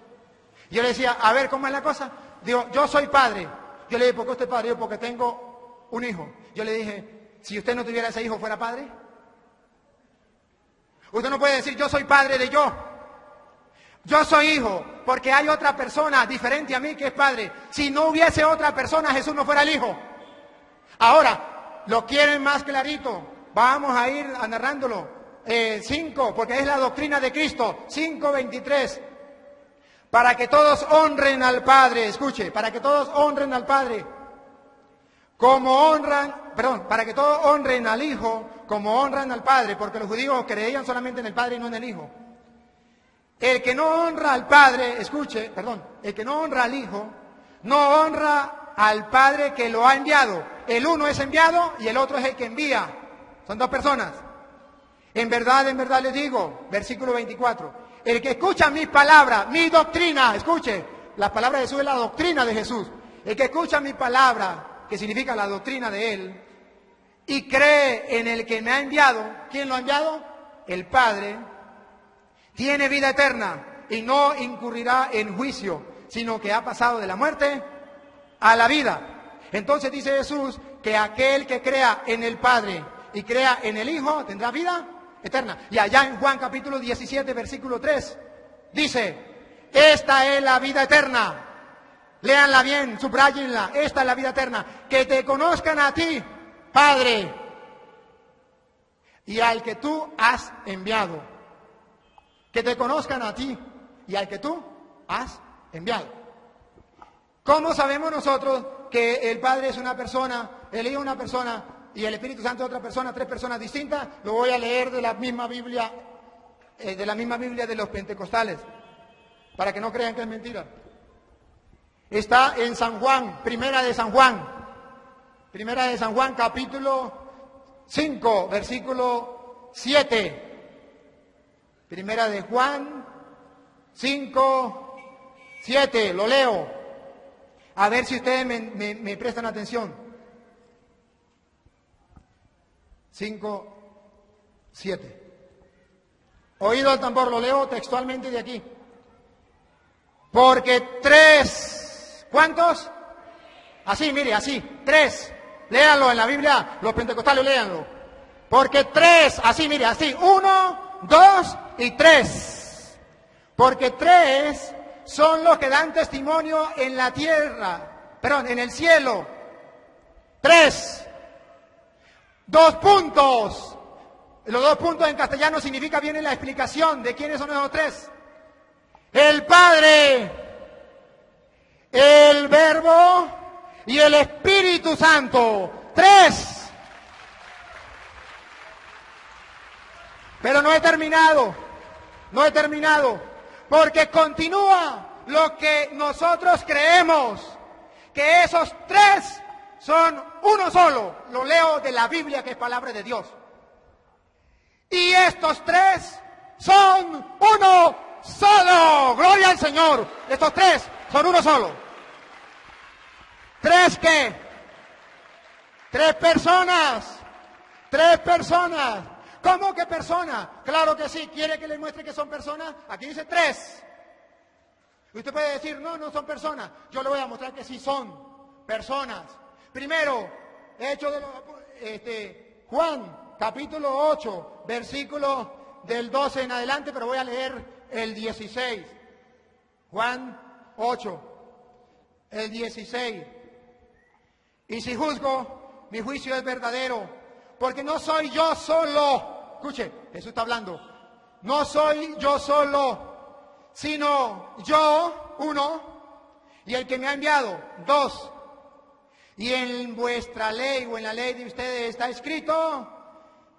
Y yo le decía, a ver, ¿cómo es la cosa? Digo, yo soy Padre. Yo le dije, ¿por qué usted es Padre? Yo, porque tengo un Hijo. Yo le dije, si usted no tuviera ese Hijo, ¿fuera Padre? Usted no puede decir, yo soy Padre de yo. Yo soy Hijo, porque hay otra persona diferente a mí que es Padre. Si no hubiese otra persona, Jesús no fuera el Hijo. Ahora, lo quieren más clarito. Vamos a ir narrándolo. 5, porque es la doctrina de Cristo. 5:23. Para que todos honren al Padre. Escuche, para que todos honren al Padre. Para que todos honren al Hijo como honran al Padre, porque los judíos creían solamente en el Padre y no en el Hijo. El que no honra al Padre, el que no honra al Hijo, no honra al Padre que lo ha enviado. El uno es enviado y el otro es el que envía. Son dos personas. En verdad les digo, versículo 24, el que escucha mis palabras, mi doctrina, escuche, las palabras de Jesús es la doctrina de Jesús. El que escucha mi palabra, que significa la doctrina de Él, y cree en el que me ha enviado. ¿Quién lo ha enviado? El Padre. Tiene vida eterna y no incurrirá en juicio, sino que ha pasado de la muerte a la vida. Entonces dice Jesús que aquel que crea en el Padre y crea en el Hijo tendrá vida eterna. Y allá en Juan capítulo 17, versículo 3, dice, esta es la vida eterna. Léanla bien, subrayenla. Esta es la vida eterna. Que te conozcan a ti, Padre, y al que tú has enviado. Que te conozcan a ti y al que tú has enviado. ¿Cómo sabemos nosotros que el Padre es una persona, el Hijo es una persona y el Espíritu Santo es otra persona, tres personas distintas? Lo voy a leer de la misma Biblia de los pentecostales, para que no crean que es mentira. Está en San Juan, Primera de San Juan, capítulo 5, versículo 7. Primera de Juan 5, 7, lo leo. A ver si ustedes me prestan atención. 5, 7. Oído al tambor, lo leo textualmente de aquí. Porque tres, ¿cuántos? Así, mire, así, tres. Léanlo en la Biblia, los pentecostales léanlo. Porque tres, así, mire, así, 1, 2 y 3. Porque tres son los que dan testimonio en la tierra, perdón, en el cielo. 3. 2 puntos. Los 2 puntos en castellano significa, viene la explicación de quiénes son esos tres. El Padre, el Verbo y el Espíritu Santo. 3. Pero no he terminado, porque continúa lo que nosotros creemos, que esos tres son uno solo. Lo leo de la Biblia, que es palabra de Dios. Y estos tres son uno solo. Gloria al Señor. Estos tres son uno solo. ¿Tres qué? 3 personas. 3 personas. ¿Cómo que personas? Claro que sí. ¿Quiere que les muestre que son personas? Aquí dice 3. Usted puede decir, no, no son personas. Yo le voy a mostrar que sí son personas. Primero, Hechos de los Juan, capítulo 8, versículo del 12 en adelante, pero voy a leer el 16. Juan 8, el 16. Y si juzgo, mi juicio es verdadero, porque no soy yo solo. Escuche, Jesús está hablando. No soy yo solo, sino yo, 1, y el que me ha enviado, 2. Y en vuestra ley o en la ley de ustedes está escrito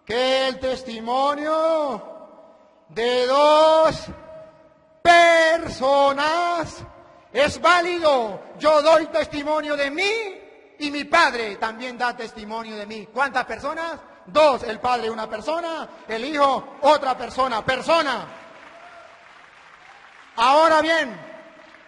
que el testimonio de 2 personas es válido. Yo doy testimonio de mí y mi Padre también da testimonio de mí. ¿Cuántas personas? 2. El Padre una persona, el Hijo otra persona. Persona. Ahora bien,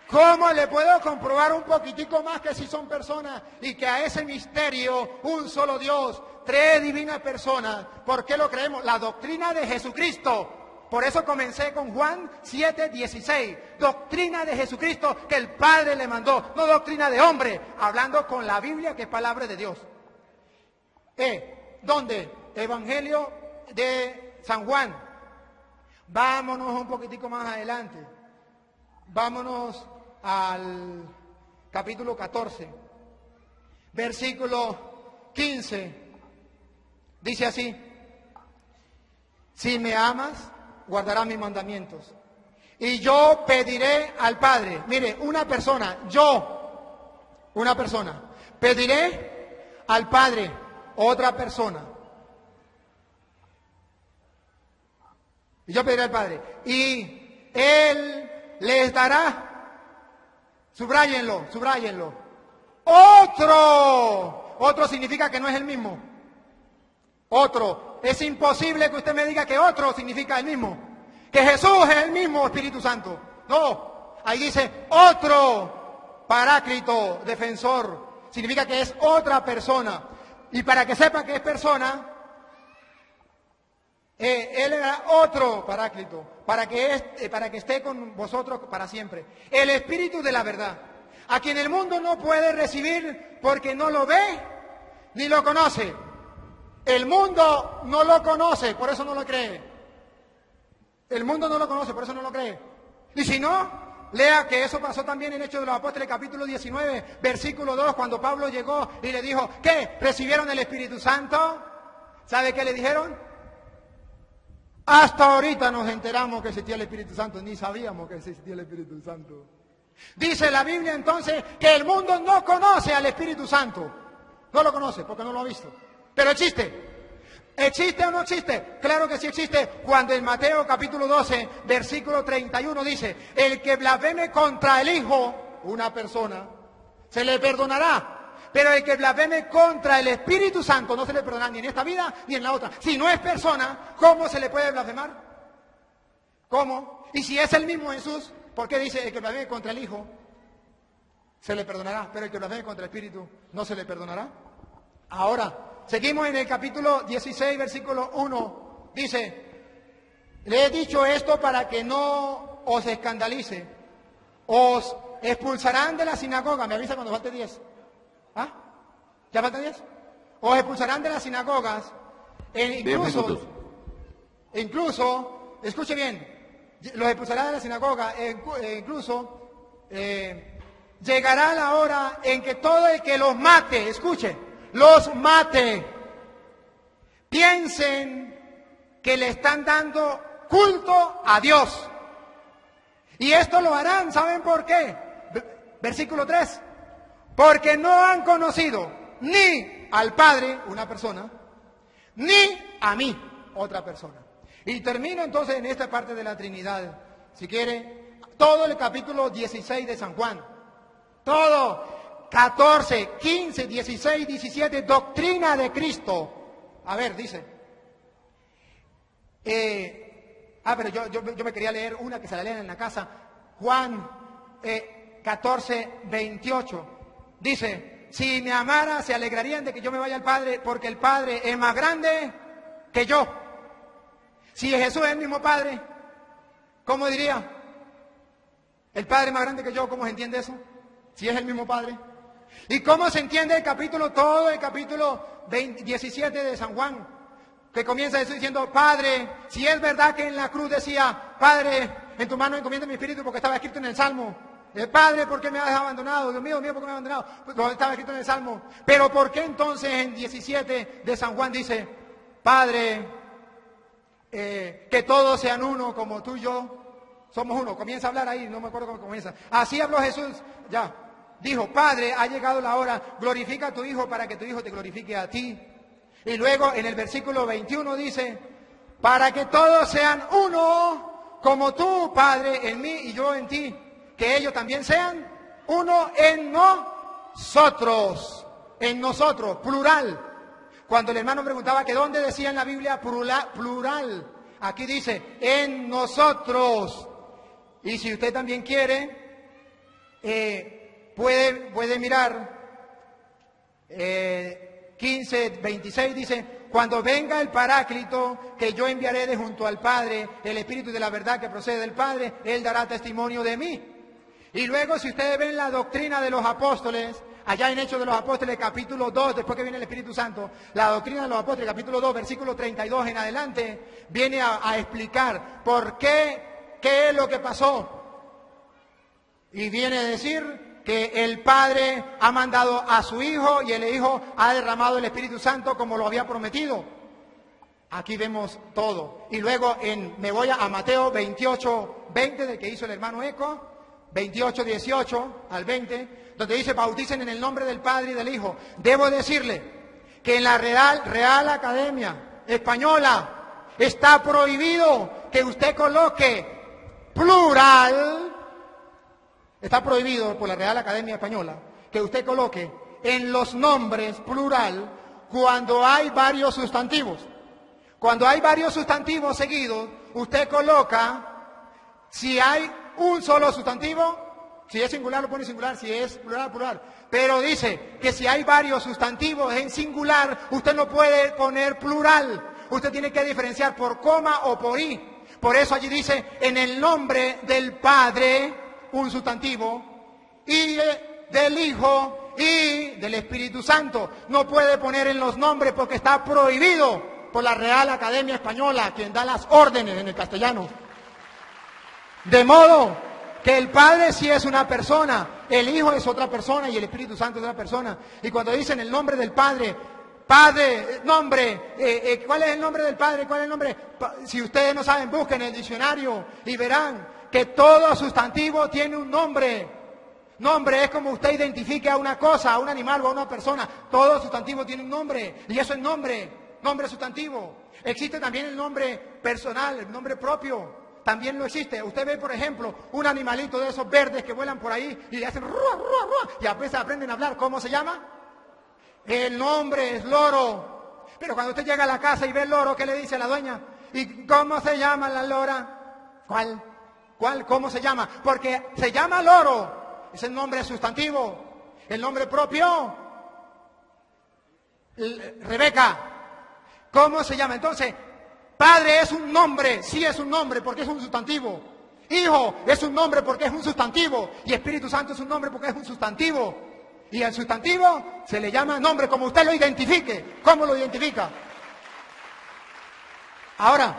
¿cómo le puedo comprobar un poquitico más que si son personas y que a ese misterio, un solo Dios, 3 divinas personas? ¿Por qué lo creemos? La doctrina de Jesucristo. Por eso comencé con Juan 7:16. Doctrina de Jesucristo que el Padre le mandó, no doctrina de hombre, hablando con la Biblia que es palabra de Dios. ¿Dónde? Evangelio de San Juan. Vámonos un poquitico más adelante. Vámonos al capítulo 14, versículo 15. Dice así: si me amas, guardarás mis mandamientos. Y yo pediré al Padre. Mire, una persona, una persona. Pediré al Padre, otra persona. Y yo pediré al Padre. Y Él les dará, subráyenlo, otro significa que no es el mismo, otro, es imposible que usted me diga que otro significa el mismo, que Jesús es el mismo Espíritu Santo, no, ahí dice otro paráclito, defensor, significa que es otra persona, y para que sepa que es persona, Él era otro paráclito, para que esté con vosotros para siempre. El Espíritu de la verdad. a quien el mundo no puede recibir porque no lo ve ni lo conoce. El mundo no lo conoce, por eso no lo cree. El mundo no lo conoce, por eso no lo cree. Y si no, lea que eso pasó también en Hechos de los Apóstoles, capítulo 19, versículo 2, cuando Pablo llegó y le dijo, ¿qué? ¿Recibieron el Espíritu Santo? ¿Sabe qué le dijeron? Hasta ahorita nos enteramos que existía el Espíritu Santo, ni sabíamos que existía el Espíritu Santo. Dice la Biblia entonces que el mundo no conoce al Espíritu Santo. No lo conoce porque no lo ha visto. Pero existe. ¿Existe o no existe? Claro que sí existe. Cuando en Mateo capítulo 12, versículo 31 dice, el que blasfeme contra el Hijo, una persona, se le perdonará. Pero el que blasfeme contra el Espíritu Santo no se le perdonará ni en esta vida ni en la otra. Si no es persona, ¿cómo se le puede blasfemar? ¿Cómo? Y si es el mismo Jesús, ¿por qué dice el que blasfeme contra el Hijo se le perdonará? Pero el que blasfeme contra el Espíritu no se le perdonará. Ahora, seguimos en el capítulo 16, versículo 1. Dice, le he dicho esto para que no os escandalice. Os expulsarán de la sinagoga. Me avisa cuando falte 10. ¿Ah? ¿Ya faltan 10? Os expulsarán de las sinagogas. Incluso, escuche bien, los expulsarán de la sinagoga. Incluso llegará la hora en que todo el que los mate, escuche, los mate, piensen que le están dando culto a Dios. Y esto lo harán, ¿saben por qué? Versículo 3. Porque no han conocido ni al Padre, una persona, ni a mí, otra persona. Y termino entonces en esta parte de la Trinidad, si quiere, todo el capítulo 16 de San Juan. Todo, 14, 15, 16, 17, doctrina de Cristo. A ver, dice. Pero yo me quería leer una que se la lean en la casa. Juan 14, 28. Dice, si me amara, se alegrarían de que yo me vaya al Padre, porque el Padre es más grande que yo. Si Jesús es el mismo Padre, ¿cómo diría? El Padre es más grande que yo, ¿cómo se entiende eso? Si es el mismo Padre. ¿Y cómo se entiende el capítulo, todo el capítulo 17 de San Juan? Que comienza Jesús diciendo, Padre, si es verdad que en la cruz decía, Padre, en tu mano encomiendo mi espíritu, porque estaba escrito en el Salmo. Padre, ¿por qué me has abandonado? Dios mío, ¿por qué me has abandonado? Pues estaba escrito en el Salmo. Pero ¿por qué entonces en 17 de San Juan dice, Padre, que todos sean uno como tú y yo somos uno? Comienza a hablar ahí, no me acuerdo cómo comienza. Así habló Jesús, ya. Dijo, Padre, ha llegado la hora, glorifica a tu Hijo para que tu Hijo te glorifique a ti. Y luego en el versículo 21 dice, para que todos sean uno como tú, Padre, en mí y yo en ti. Que ellos también sean uno en nosotros, plural. Cuando el hermano preguntaba que dónde decía en la Biblia plural, aquí dice en nosotros. Y si usted también quiere, puede mirar 15, 26 dice, cuando venga el Paráclito que yo enviaré de junto al Padre, el Espíritu de la verdad que procede del Padre, Él dará testimonio de mí. Y luego si ustedes ven la doctrina de los apóstoles, allá en Hechos de los Apóstoles capítulo 2, después que viene el Espíritu Santo, la doctrina de los apóstoles capítulo 2, versículo 32 en adelante, viene a explicar por qué es lo que pasó. Y viene a decir que el Padre ha mandado a su Hijo y el Hijo ha derramado el Espíritu Santo como lo había prometido. Aquí vemos todo. Y luego me voy a Mateo 28, 20, del que hizo el hermano Eco. 28, 18 al 20, donde dice, bauticen en el nombre del Padre y del Hijo. Debo decirle que en la Real Academia Española está prohibido que usted coloque plural, está prohibido por la Real Academia Española que usted coloque en los nombres plural cuando hay varios sustantivos. Cuando hay varios sustantivos seguidos, usted coloca, si hay un solo sustantivo, si es singular lo pone singular, si es plural, plural. Pero dice que si hay varios sustantivos en singular, usted no puede poner plural. Usted tiene que diferenciar por coma o por i. Por eso allí dice, en el nombre del Padre, un sustantivo, y del Hijo y del Espíritu Santo. No puede poner en los nombres porque está prohibido por la Real Academia Española, quien da las órdenes en el castellano. De modo que el Padre sí es una persona, el Hijo es otra persona y el Espíritu Santo es otra persona. Y cuando dicen el nombre del Padre, Padre, nombre, ¿cuál es el nombre del Padre? ¿Cuál es el nombre? Si ustedes no saben, busquen el diccionario y verán que todo sustantivo tiene un nombre. Nombre es como usted identifique a una cosa, a un animal o a una persona. Todo sustantivo tiene un nombre y eso es nombre, nombre sustantivo. Existe también el nombre personal, el nombre propio. También lo existe. Usted ve, por ejemplo, un animalito de esos verdes que vuelan por ahí y le hacen ruah, ruah, ruah, y a veces aprenden a hablar. ¿Cómo se llama? El nombre es loro. Pero cuando usted llega a la casa y ve el loro, ¿qué le dice la dueña? ¿Y cómo se llama la lora? ¿Cuál? ¿Cómo se llama? Porque se llama loro. Es el nombre sustantivo. El nombre propio, Rebeca. ¿Cómo se llama? Entonces, Padre es un nombre, sí es un nombre porque es un sustantivo. Hijo es un nombre porque es un sustantivo. Y Espíritu Santo es un nombre porque es un sustantivo. Y el sustantivo se le llama nombre como usted lo identifique. ¿Cómo lo identifica? Ahora,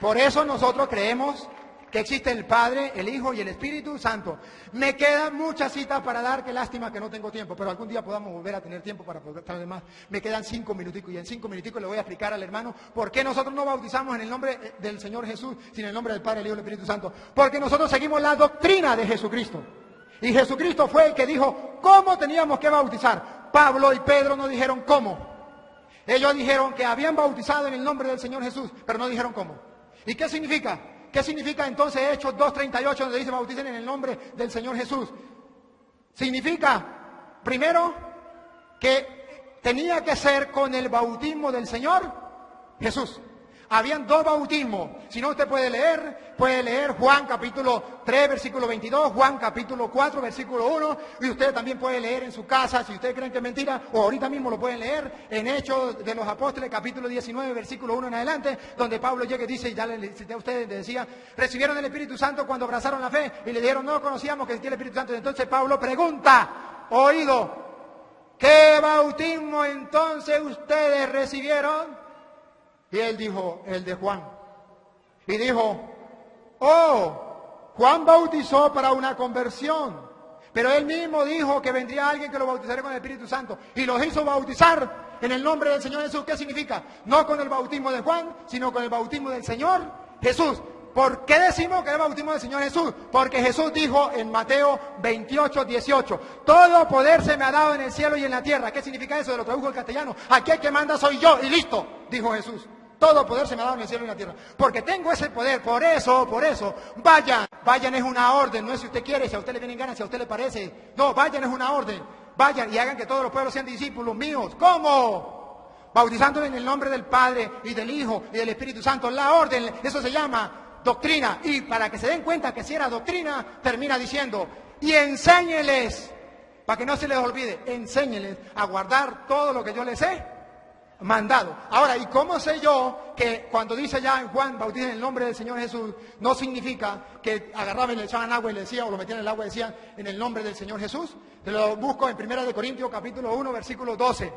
por eso nosotros creemos que existe el Padre, el Hijo y el Espíritu Santo. Me quedan muchas citas para dar, qué lástima que no tengo tiempo, pero algún día podamos volver a tener tiempo para poder traer más. Me quedan 5 minuticos y en 5 minuticos le voy a explicar al hermano por qué nosotros no bautizamos en el nombre del Señor Jesús, sino en el nombre del Padre, el Hijo y el Espíritu Santo. Porque nosotros seguimos la doctrina de Jesucristo. Y Jesucristo fue el que dijo cómo teníamos que bautizar. Pablo y Pedro no dijeron cómo. Ellos dijeron que habían bautizado en el nombre del Señor Jesús, pero no dijeron cómo. ¿Y qué significa? ¿Qué significa entonces Hechos 2:38 donde dice bauticen en el nombre del Señor Jesús? Significa, primero, que tenía que ser con el bautismo del Señor Jesús. Habían 2 bautismos. Si no, usted puede leer Juan capítulo 3, versículo 22, Juan capítulo 4, versículo 1, y usted también puede leer en su casa, si ustedes creen que es mentira, o ahorita mismo lo pueden leer, en Hechos de los Apóstoles, capítulo 19, versículo 1 en adelante, donde Pablo llega y dice, ya le cité a ustedes, le decía, recibieron el Espíritu Santo cuando abrazaron la fe, y le dijeron, no conocíamos que existía el Espíritu Santo. Entonces Pablo pregunta, oído, ¿qué bautismo entonces ustedes recibieron? Y él dijo, el de Juan. Y dijo, Juan bautizó para una conversión. Pero él mismo dijo que vendría alguien que lo bautizaría con el Espíritu Santo. Y los hizo bautizar en el nombre del Señor Jesús. ¿Qué significa? No con el bautismo de Juan, sino con el bautismo del Señor Jesús. ¿Por qué decimos que es el bautismo del Señor Jesús? Porque Jesús dijo en Mateo 28:18, todo poder se me ha dado en el cielo y en la tierra. ¿Qué significa eso? Lo tradujo el castellano. Aquí el que manda soy yo y listo, dijo Jesús. Todo poder se me ha dado en el cielo y en la tierra. Porque tengo ese poder, por eso, vayan es una orden, no es si usted quiere, si a usted le vienen ganas, si a usted le parece. No, vayan es una orden. Vayan y hagan que todos los pueblos sean discípulos míos. ¿Cómo? Bautizándole en el nombre del Padre y del Hijo y del Espíritu Santo. La orden, eso se llama doctrina. Y para que se den cuenta que si era doctrina, termina diciendo, y enséñeles, para que no se les olvide, enséñeles a guardar todo lo que yo les he mandado. Ahora, ¿y cómo sé yo que cuando dice ya en Juan, bauticen en el nombre del Señor Jesús, no significa que agarraban y le echaban agua y le decían, o lo metían en el agua y decían, en el nombre del Señor Jesús? Te lo busco en 1 Corintios capítulo 1, versículo 12.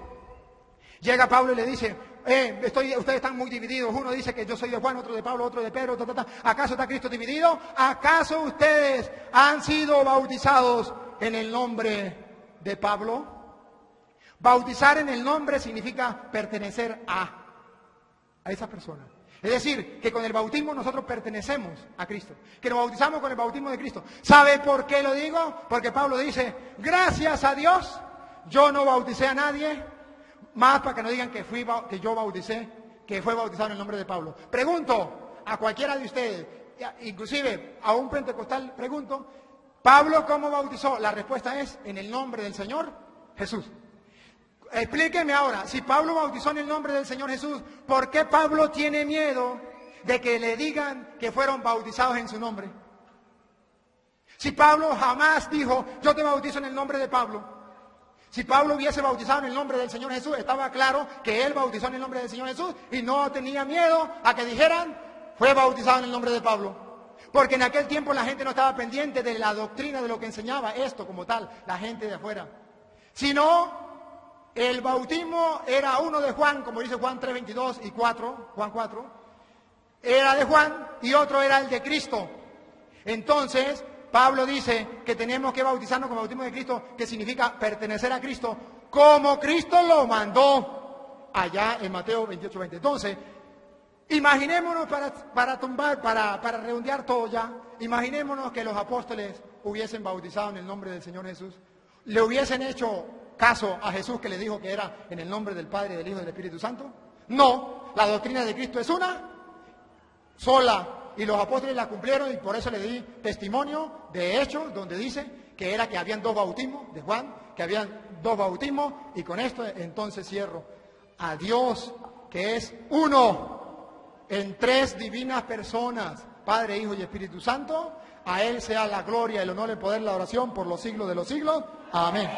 Llega Pablo y le dice, ustedes están muy divididos. Uno dice que yo soy de Juan, otro de Pablo, otro de Pedro, ¿Acaso está Cristo dividido? ¿Acaso ustedes han sido bautizados en el nombre de Pablo? Bautizar en el nombre significa pertenecer a esa persona. Es decir, que con el bautismo nosotros pertenecemos a Cristo, que nos bautizamos con el bautismo de Cristo. ¿Sabe por qué lo digo? Porque Pablo dice, gracias a Dios, yo no bauticé a nadie, más para que no digan que yo bauticé, que fue bautizado en el nombre de Pablo. Pregunto a cualquiera de ustedes, inclusive a un pentecostal, pregunto, ¿Pablo cómo bautizó? La respuesta es, en el nombre del Señor Jesús. Explíqueme ahora, si Pablo bautizó en el nombre del Señor Jesús, ¿por qué Pablo tiene miedo de que le digan que fueron bautizados en su nombre? Si Pablo jamás dijo, yo te bautizo en el nombre de Pablo. Si Pablo hubiese bautizado en el nombre del Señor Jesús, estaba claro que él bautizó en el nombre del Señor Jesús y no tenía miedo a que dijeran, fue bautizado en el nombre de Pablo. Porque en aquel tiempo la gente no estaba pendiente de la doctrina de lo que enseñaba esto como tal, la gente de afuera. Sino el bautismo era uno de Juan, como dice Juan 3:22 y 4, Juan 4, era de Juan y otro era el de Cristo. Entonces, Pablo dice que tenemos que bautizarnos con el bautismo de Cristo, que significa pertenecer a Cristo, como Cristo lo mandó allá en Mateo 28:20. Entonces, imaginémonos para redondear todo ya, imaginémonos que los apóstoles hubiesen bautizado en el nombre del Señor Jesús, le hubiesen hecho caso a Jesús que le dijo que era en el nombre del Padre, del Hijo y del Espíritu Santo. No, la doctrina de Cristo es una sola y los apóstoles la cumplieron y por eso le di testimonio de Hechos donde dice que era que habían 2 bautismos de Juan, que habían 2 bautismos y con esto entonces cierro. A Dios que es uno en 3 divinas personas, Padre, Hijo y Espíritu Santo, a Él sea la gloria, el honor, el poder, la oración por los siglos de los siglos. Amén.